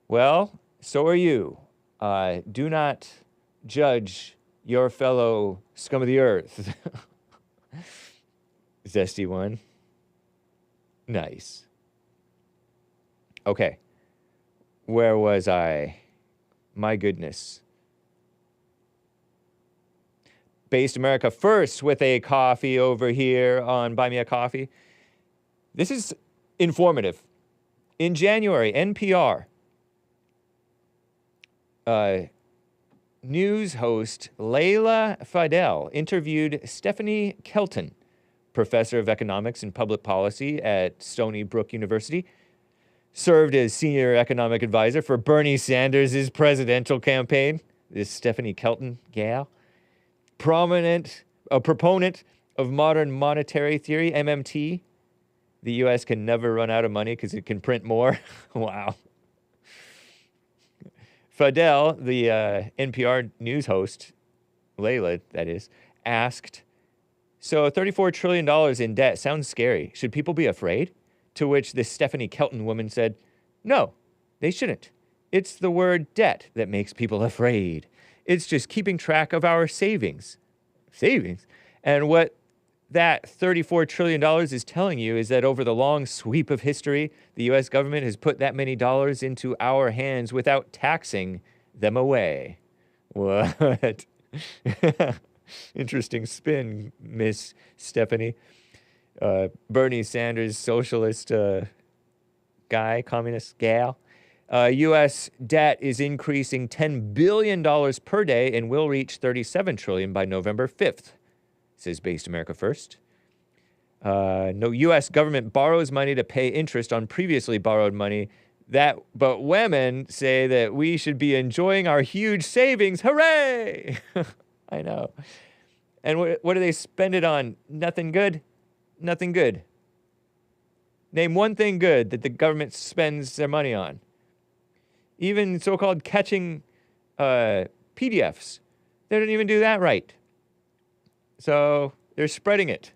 Well, so are you. Do not judge your fellow scum of the earth. Zesty One. Nice. Okay. Where was I? My goodness. Based America First with a coffee over here on Buy Me a Coffee. This is informative. In January, NPR, news host Leila Fadel interviewed Stephanie Kelton, professor of economics and public policy at Stony Brook University, served as senior economic advisor for Bernie Sanders' presidential campaign. This Stephanie Kelton gal. A proponent of modern monetary theory, MMT. The U.S. can never run out of money because it can print more. Wow. Fadel, the NPR news host, Leila, that is, asked, so $34 trillion in debt sounds scary. Should people be afraid? To which this Stephanie Kelton woman said, no, they shouldn't. It's the word debt that makes people afraid. It's just keeping track of our savings. Savings? And what that $34 trillion is telling you is that over the long sweep of history, the U.S. government has put that many dollars into our hands without taxing them away. What? Interesting spin, Miss Stephanie. Bernie Sanders, socialist guy, communist gal. U.S. debt is increasing $10 billion per day and will reach $37 trillion by November 5th, says Based America First. No U.S. government borrows money to pay interest on previously borrowed money. But women say that we should be enjoying our huge savings. Hooray! I know. And what do they spend it on? Nothing good? Nothing good. Name one thing good that the government spends their money on. Even so-called catching PDFs. They don't even do that right. So they're spreading it.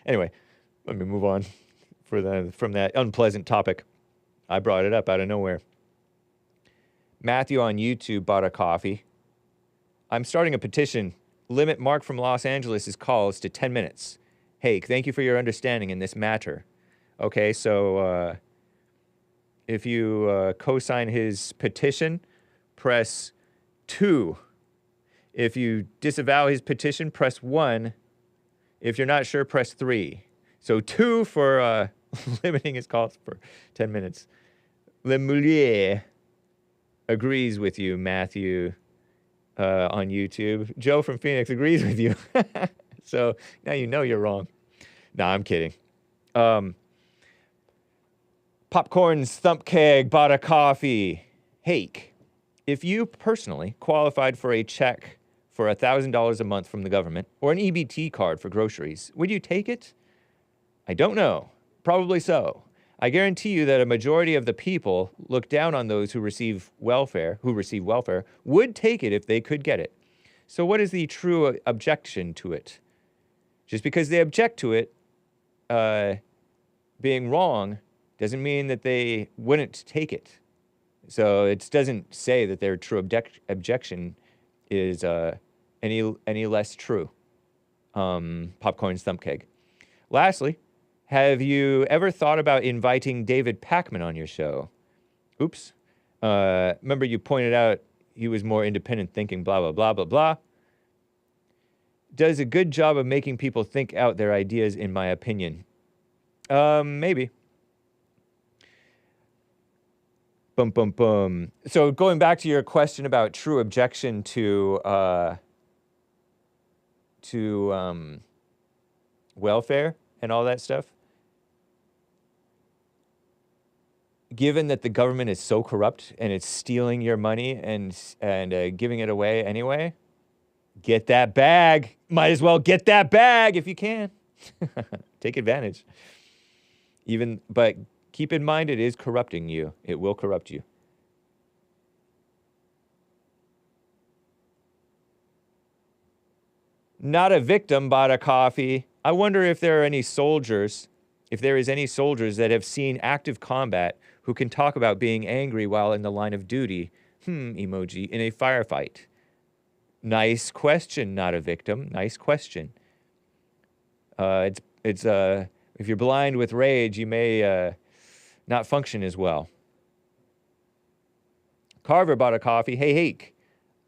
Anyway, let me move on from that unpleasant topic. I brought it up out of nowhere. Matthew on YouTube bought a coffee. I'm starting a petition. Limit Mark from Los Angeles' calls to 10 minutes. Hake, thank you for your understanding in this matter. Okay, so if you co-sign his petition, press 2. If you disavow his petition, press 1. If you're not sure, press 3. So 2 for limiting his calls for 10 minutes. Le Moulier agrees with you, Matthew, on YouTube. Joe from Phoenix agrees with you. So now you know you're wrong. No, I'm kidding. Popcorn's Thump Keg bought a coffee. Hake, if you personally qualified for a check for $1,000 a month from the government or an EBT card for groceries, would you take it? I don't know. Probably so. I guarantee you that a majority of the people look down on those who receive welfare, would take it if they could get it. So what is the true objection to it? Just because they object to it being wrong doesn't mean that they wouldn't take it. So it doesn't say that their true objection is any less true. Popcorn Thump Keg. Lastly, have you ever thought about inviting David Pakman on your show? Oops. Remember you pointed out he was more independent thinking, blah, blah, blah, blah, blah. Does a good job of making people think out their ideas, in my opinion. Maybe. Bum, bum, bum. So going back to your question about true objection to welfare and all that stuff. Given that the government is so corrupt and it's stealing your money and giving it away anyway, get that bag. Might as well get that bag if you can. Take advantage. But keep in mind it is corrupting you. It will corrupt you. Not a victim bought a coffee. I wonder if there are any soldiers, if there is any soldiers that have seen active combat who can talk about being angry while in the line of duty, emoji, in a firefight. Nice question, not a victim. Nice question. If you're blind with rage, you may not function as well. Carver bought a coffee. Hey, Hake.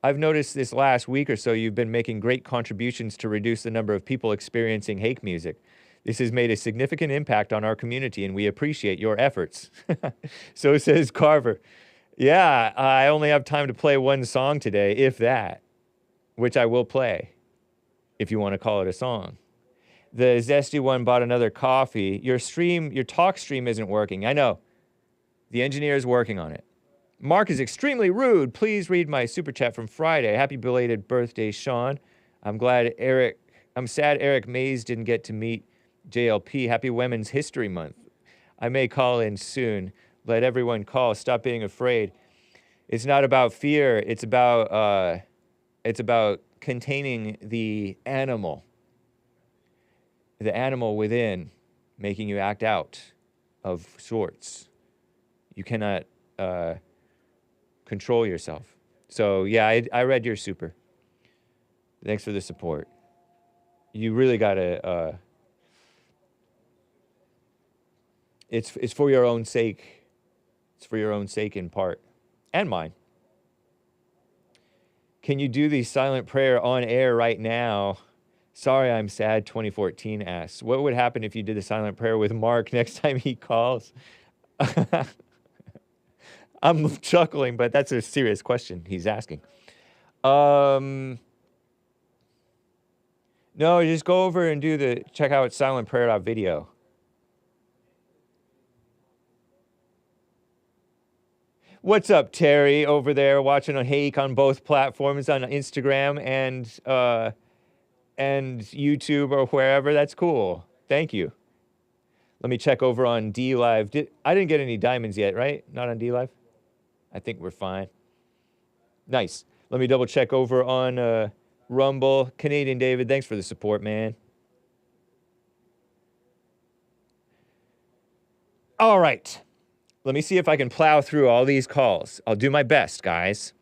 I've noticed this last week or so you've been making great contributions to reduce the number of people experiencing Hake music. This has made a significant impact on our community, and we appreciate your efforts. So says Carver. Yeah, I only have time to play one song today, if that, which I will play, if you want to call it a song. The Zesty one bought another coffee. Your talk stream isn't working. I know. The engineer is working on it. Mark is extremely rude. Please read my super chat from Friday. Happy belated birthday, Sean. I'm sad Eric Mays didn't get to meet JLP. Happy Women's History Month. I may call in soon. Let everyone call. Stop being afraid. It's not about fear. It's about containing the animal within, making you act out of sorts. You cannot control yourself. So yeah, I read your super. Thanks for the support. You really gotta. It's for your own sake. It's for your own sake in part, and mine. Can you do the silent prayer on air right now? Sorry, I'm sad. 2014 asks, what would happen if you did the silent prayer with Mark next time he calls? I'm chuckling, but that's a serious question he's asking. No, just go over and check out silentprayer.video. What's up, Terry, over there watching on Hake on both platforms, on Instagram and YouTube or wherever? That's cool. Thank you. Let me check over on D Live. I didn't get any diamonds yet, right? Not on D Live? I think we're fine. Nice. Let me double check over on Rumble. Canadian David, thanks for the support, man. All right. Let me see if I can plow through all these calls. I'll do my best, guys.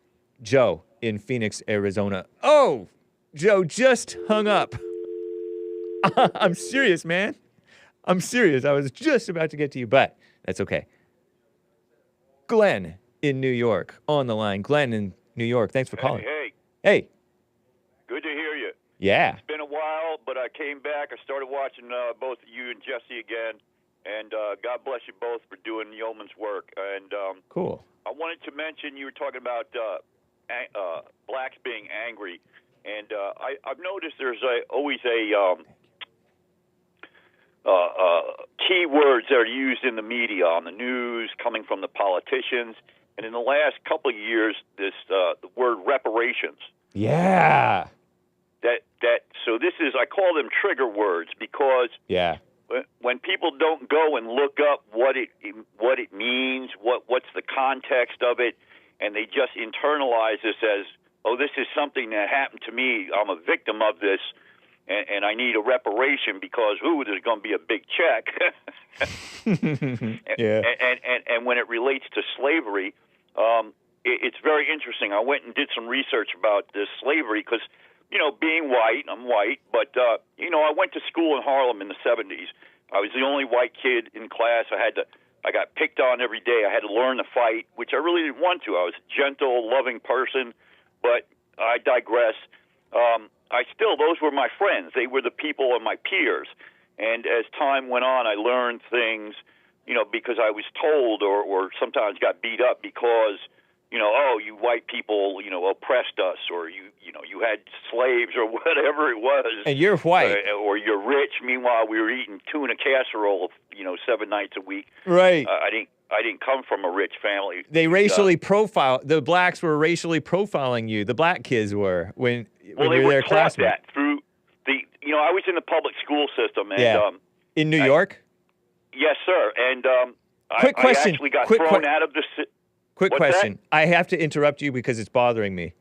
Joe in Phoenix, Arizona. Oh, Joe just hung up. I'm serious, man. I'm serious. I was just about to get to you, but that's okay. Glenn in New York on the line. Glenn in New York, thanks for calling. Hey. Good to hear you. Yeah. It's been a while, but I came back. I started watching both you and Jesse again, and God bless you both for doing yeoman's work. And cool. I wanted to mention you were talking about blacks being angry, and I've noticed there's always key words that are used in the media, on the news, coming from the politicians. And in the last couple of years, the word reparations. Yeah. So this is, I call them trigger words, because when people don't go and look up what it means, what's the context of it, and they just internalize this as, oh, this is something that happened to me, I'm a victim of this, and I need a reparation because there's going to be a big check. Yeah. And when it relates to slavery, it's very interesting. I went and did some research about this slavery because, being white, I'm white, but I went to school in Harlem in the 70s. I was the only white kid in class. I got picked on every day. I had to learn to fight, which I really didn't want to. I was a gentle, loving person, but I digress. Those were my friends. They were the people and my peers. And as time went on, I learned things, because I was told or sometimes got beat up because, you white people, oppressed us, or you had slaves or whatever it was. And you're white. Or you're rich. Meanwhile, we were eating tuna casserole, 7 nights a week. Right. I didn't come from a rich family. They the blacks were racially profiling you. The black kids were when they you were were their taught classmates. that through I was in the public school system. And, yeah. In New York? Yes, sir. And quick question. I actually got thrown out of the... Quick What's question. that? I have to interrupt you because it's bothering me.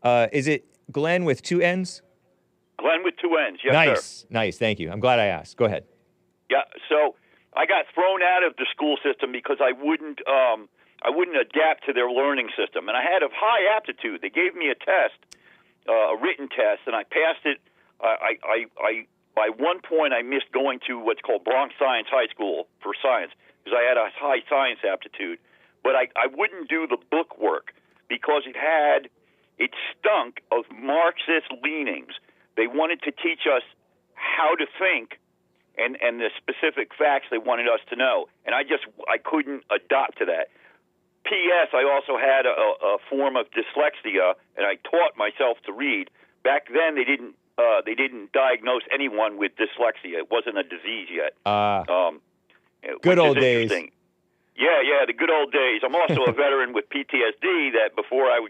Is it Glenn with 2 N's? Glenn with 2 N's, yes, nice. sir. Nice, thank you. I'm glad I asked. Go ahead. Yeah, so I got thrown out of the school system because I wouldn't adapt to their learning system. And I had a high aptitude. They gave me a test, a written test, and I passed it. By one point, I missed going to what's called Bronx Science High School for science because I had a high science aptitude. But I wouldn't do the book work because it stunk of Marxist leanings. They wanted to teach us how to think and the specific facts they wanted us to know. And I couldn't adopt to that. P.S. I also had a form of dyslexia, and I taught myself to read. Back then, they didn't diagnose anyone with dyslexia. It wasn't a disease yet. Good old days. Yeah, the good old days. I'm also a veteran with PTSD that before I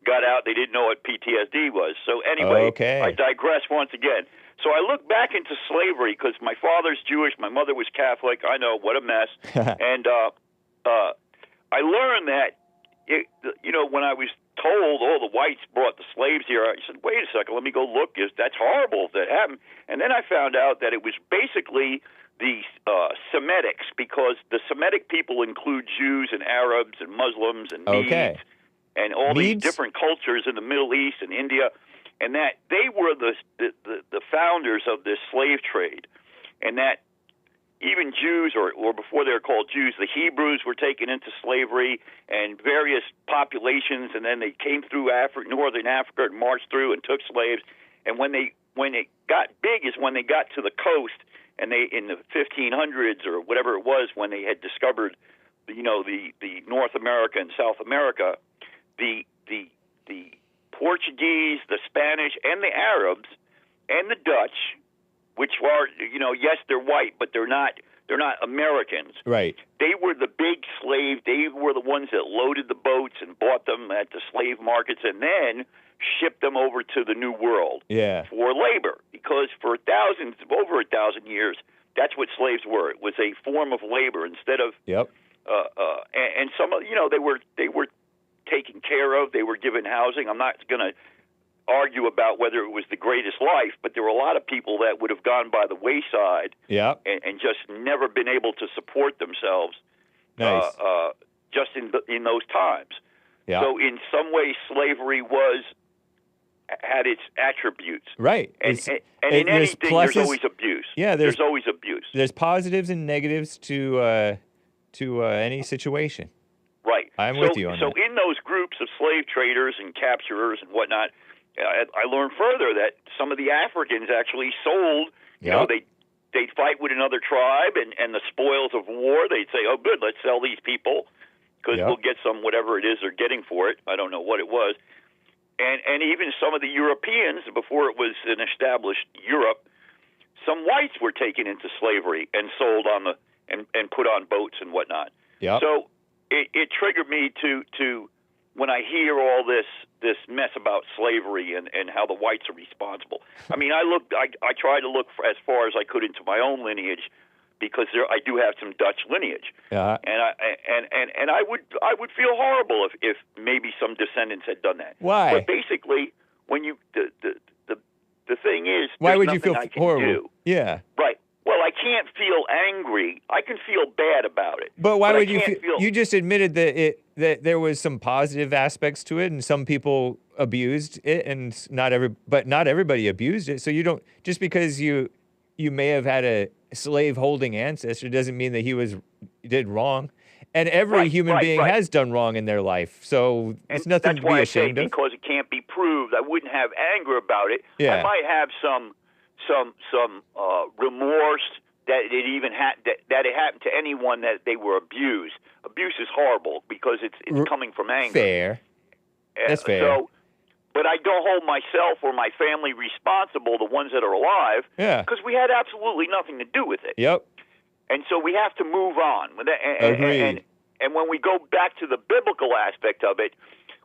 got out, they didn't know what PTSD was. So anyway, okay. I digress once again. So I look back into slavery because my father's Jewish, my mother was Catholic. I know, what a mess. And I learned that, when I was told, the whites brought the slaves here, I said, wait a second, let me go look. That's horrible if that happened. And then I found out that it was basically the Semitics, because the Semitic people include Jews and Arabs and Muslims and Medes and all these different cultures in the Middle East and India, and that they were the founders of this slave trade, and that even Jews, or before they were called Jews, the Hebrews were taken into slavery and various populations, and then they came through northern Africa and marched through and took slaves, and when it got big is when they got to the coast. And they, in the 1500s or whatever it was, when they had discovered, the North America and South America, the Portuguese, the Spanish, and the Arabs, and the Dutch, which are, yes, they're white, but they're not Americans. Right. They were the big slave. They were the ones that loaded the boats and bought them at the slave markets, and then shipped them over to the New World for labor, because for over 1,000 years, that's what slaves were. It was a form of labor instead of and some of they were taken care of. They were given housing. I'm not going to argue about whether it was the greatest life, but there were a lot of people that would have gone by the wayside and just never been able to support themselves. Nice. Just in those times. Yeah. So in some ways, slavery had its attributes. Right. And in anything, there's always abuse. Yeah, there's always abuse. There's positives and negatives to any situation. Right. I'm with you on that. So in those groups of slave traders and capturers and whatnot, I learned further that some of the Africans actually sold, they'd fight with another tribe, and the spoils of war, they'd say, oh, good, let's sell these people because we'll get some whatever it is they're getting for it. I don't know what it was. And even some of the Europeans, before it was an established Europe, some whites were taken into slavery and sold and put on boats and whatnot. Yep. So it triggered me to when I hear all this mess about slavery and how the whites are responsible. I mean, I tried to look as far as I could into my own lineage, because I do have some Dutch lineage, and I would feel horrible if maybe some descendants had done that. Why? But basically, when the thing is, why would you nothing feel I can horrible? do. Yeah. Right. Well, I can't feel angry. I can feel bad about it. But why would you feel? You just admitted that there was some positive aspects to it, and some people abused it, and not everybody abused it. So you don't, just because you may have had a slave-holding ancestor doesn't mean that he did wrong. And every human being has done wrong in their life, so it's nothing to be ashamed of. Because it can't be proved, I wouldn't have anger about it. Yeah. I might have some remorse that that it happened to anyone that they were abused. Abuse is horrible because it's coming from anger. Fair. That's fair. So, but I don't hold myself or my family responsible, the ones that are alive, because we had absolutely nothing to do with it. Yep. And so we have to move on. Agreed. And when we go back to the biblical aspect of it,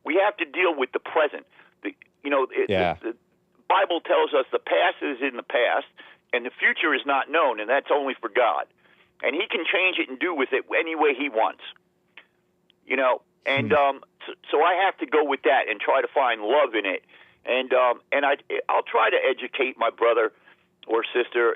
we have to deal with the present. The Bible tells us the past is in the past, and the future is not known, and that's only for God. And He can change it and do with it any way He wants. So I have to go with that and try to find love in it. And I'll try to educate my brother or sister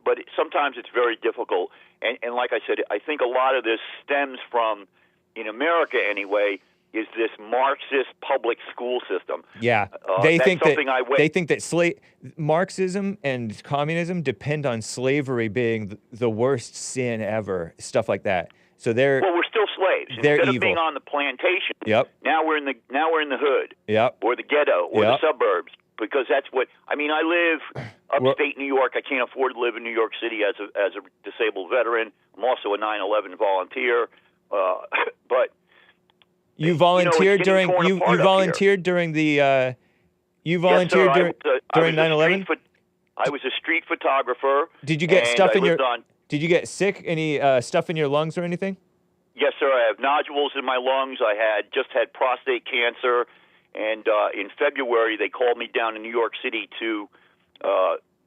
but sometimes it's very difficult. And like I said, I think a lot of this stems from, in America anyway, is this Marxist public school system. Yeah, they think that Marxism and communism depend on slavery being the worst sin ever, stuff like that. So we're still slaves. They're Instead evil. of being on the plantation, yep. Now we're in the hood, yep. or the ghetto, or yep. the suburbs, because that's what I mean. I live upstate New York. I can't afford to live in New York City as a disabled veteran. I'm also a 9/11 volunteer, but. You volunteered during during the during 9/11? I was a street photographer. Did you get stuff in your Did you get sick? Any stuff in your lungs or anything? Yes, sir. I have nodules in my lungs. I just had prostate cancer, and in February they called me down to New York City to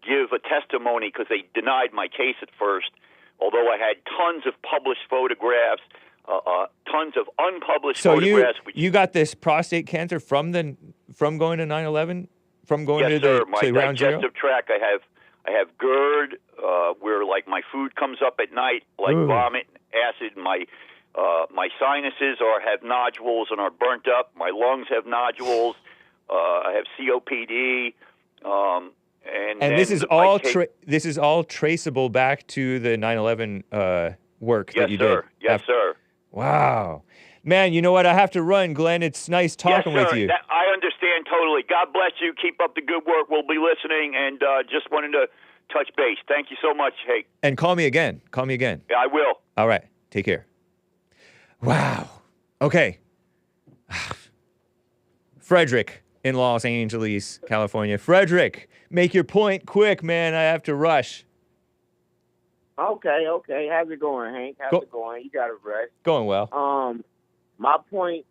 give a testimony because they denied my case at first. Although I had tons of published photographs. Tons of unpublished photographs. So you got this prostate cancer from going to 9/11, from going to my Ground Zero? digestive tract. I have GERD, where like my food comes up at night, like vomit, acid. My sinuses have nodules and are burnt up. My lungs have nodules. I have COPD. And this is all traceable back to the 9/11 work that you did. Yes, sir. Wow. Man, you know what? I have to run, Glenn. It's nice talking with you. I understand totally. God bless you. Keep up the good work. We'll be listening, and just wanted to touch base. Thank you so much, Hake. And call me again. Yeah, I will. All right. Take care. Wow. Okay. Frederick in Los Angeles, California. Frederick, make your point quick, man. I have to rush. Okay. How's it going, Hank? How's it going? You got it right. Going well. My point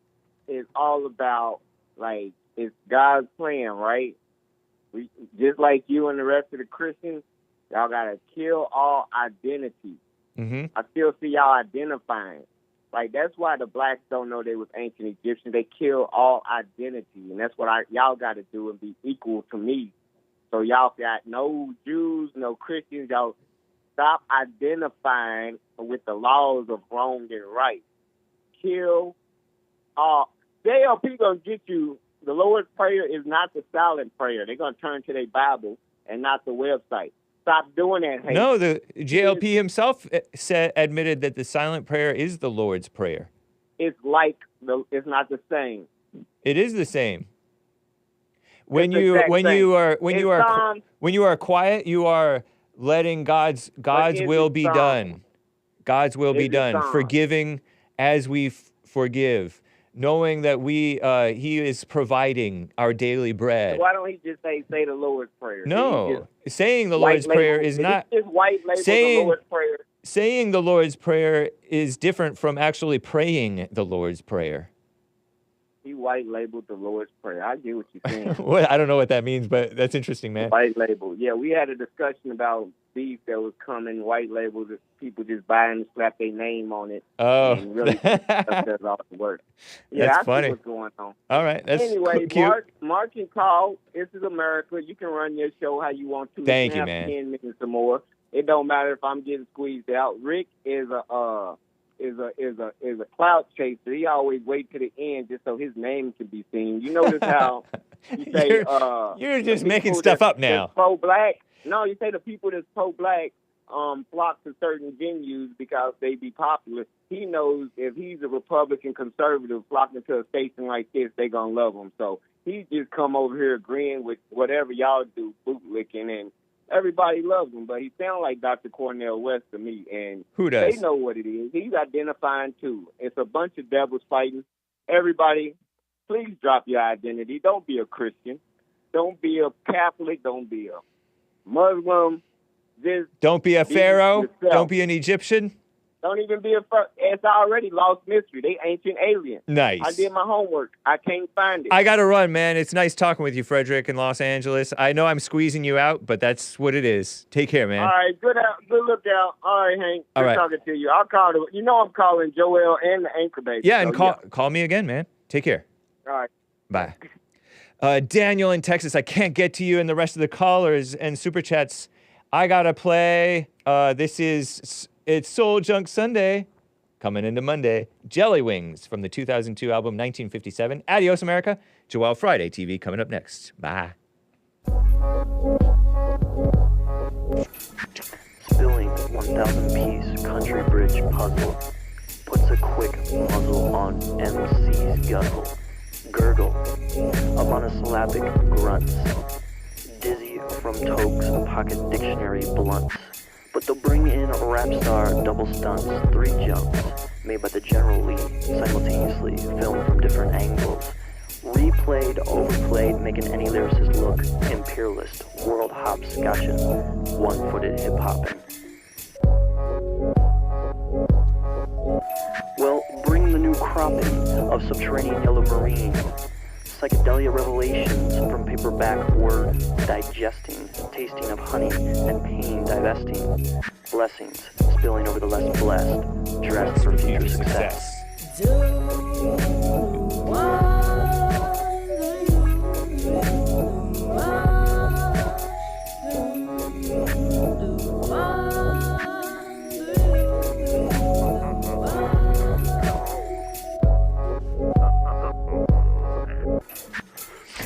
is all about, like, it's God's plan, right? We just like you and the rest of the Christians, y'all got to kill all identity. Mm-hmm. I still see y'all identifying. Like, that's why the blacks don't know they was ancient Egyptians. They kill all identity, and that's what y'all got to do and be equal to me. So y'all got no Jews, no Christians. Y'all stop identifying with the laws of wrong and right. Kill all. JLP gonna get you. The Lord's Prayer is not the silent prayer. They're gonna turn to their Bible and not the website. Stop doing that. Hate. No, the JLP himself admitted that the silent prayer is the Lord's Prayer. It's not the same. It is the same. When you are quiet, you are letting God's will be done. God's will be done. Forgiving as we forgive. Knowing that He is providing our daily bread. So why don't He just say the Lord's Prayer? No, saying the Lord's Prayer is not. Just white label the Lord's Prayer. Saying the Lord's Prayer is different from actually praying the Lord's Prayer. He white labeled the Lord's Prayer. I get what you're saying. Well, I don't know what that means, but that's interesting, man. White label. Yeah, we had a discussion about beef that was coming, white label, that people just buy and slap their name on it. Oh. And really does all the work. Yeah, That's I funny. see what's going on. All right. That's anyway, cute. Mark can call. This is America. You can run your show how you want to. Thank you you, can have man. 10 minutes or more. It don't matter if I'm getting squeezed out. Rick is a clout chaser. He always wait to the end just so his name can be seen. You notice how you say you're just making stuff up now. Pro-black. No, you say the people that's pro-black flock to certain venues because they be popular. He knows if he's a Republican conservative flocking to a station like this, they gonna love him. So he just come over here agreeing with whatever y'all do, bootlicking, and everybody loves him. But he sounds like Dr. Cornel West to me, and who does? They know what it is. He's identifying too. It's a bunch of devils fighting. Everybody, please drop your identity. Don't be a Christian. Don't be a Catholic. Don't be a Muslim. Just don't be a pharaoh. Yourself. Don't be an Egyptian. Don't even be a pharaoh. It's already lost mystery. They ancient aliens. Nice. I did my homework. I can't find it. I got to run, man. It's nice talking with you, Frederick, in Los Angeles. I know I'm squeezing you out, but that's what it is. Take care, man. All right. Good look out. All right, Hank. Good right. talking to you. I'll call you. You know I'm calling Joel and the Anchor Baby. Yeah, and call me again, man. Take care. All right. Bye. Daniel in Texas, I can't get to you and the rest of the callers and super chats. I got to play. It's Soul Junk Sunday. Coming into Monday, Jelly Wings from the 2002 album 1957. Adios, America. Joel Friday TV coming up next. Bye. Spilling 1,000-piece country bridge puzzle puts a quick muzzle on MC's guzzle. Gurgle of monosyllabic grunts. Dizzy from Toke's pocket dictionary blunts. But they'll bring in rap star double stunts, 3 jumps, made by the General Lee, simultaneously filmed from different angles. Replayed, overplayed, making any lyricist look imperialist, world hopscotching, one-footed hip-hopping. Well, bring the new cropping of subterranean yellow marine, psychedelia revelations from paperback word digesting, tasting of honey and pain divesting, blessings spilling over the less blessed, dressed for future success.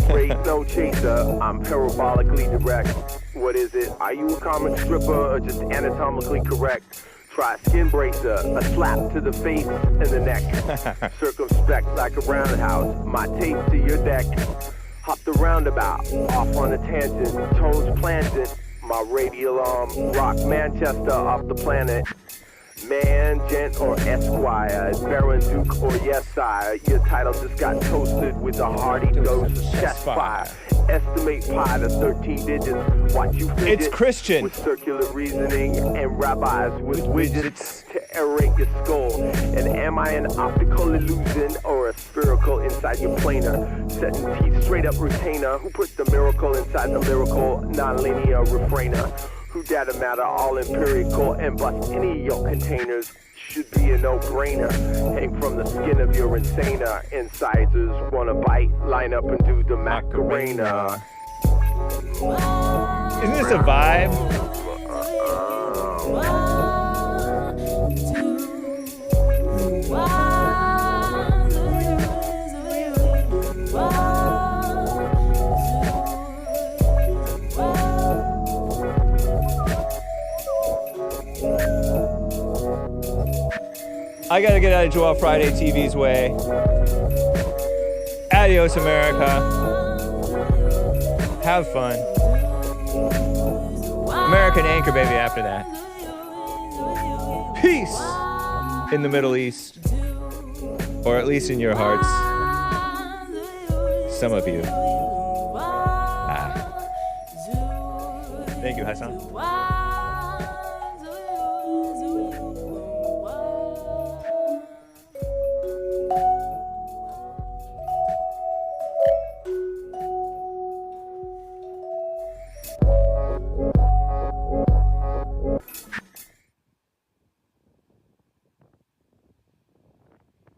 Raised no chaser, I'm parabolically direct. What is it? Are you a comic stripper or just anatomically correct? Try a skin bracer, a slap to the face and the neck. Circumspect like a roundhouse, my tape to your deck. Hop the roundabout, off on a tangent, tones planted. My radial arm, rock Manchester off the planet. Man, gent, or esquire, Baron, Duke, or yes, sire. Your title just got toasted with a hearty dose of chest fire. Estimate pi to 13 digits. Watch you fidget. It's Christian. With circular reasoning and rabbis with widgets to aerate your skull. And am I an optical illusion or a spherical inside your planar? Setting teeth straight up retainer. Who put the miracle inside the lyrical non-linear refrainer? Who data matter all empirical and bust any of your containers should be a no-brainer. Hang from the skin of your insaner. Incisors wanna bite, line up and do the Macarena. Isn't this a vibe? I gotta get out of Joel Friday TV's way. Adios, America. Have fun. American Anchor Baby after that. Peace in the Middle East. Or at least in your hearts. Some of you. Thank you, Hudson.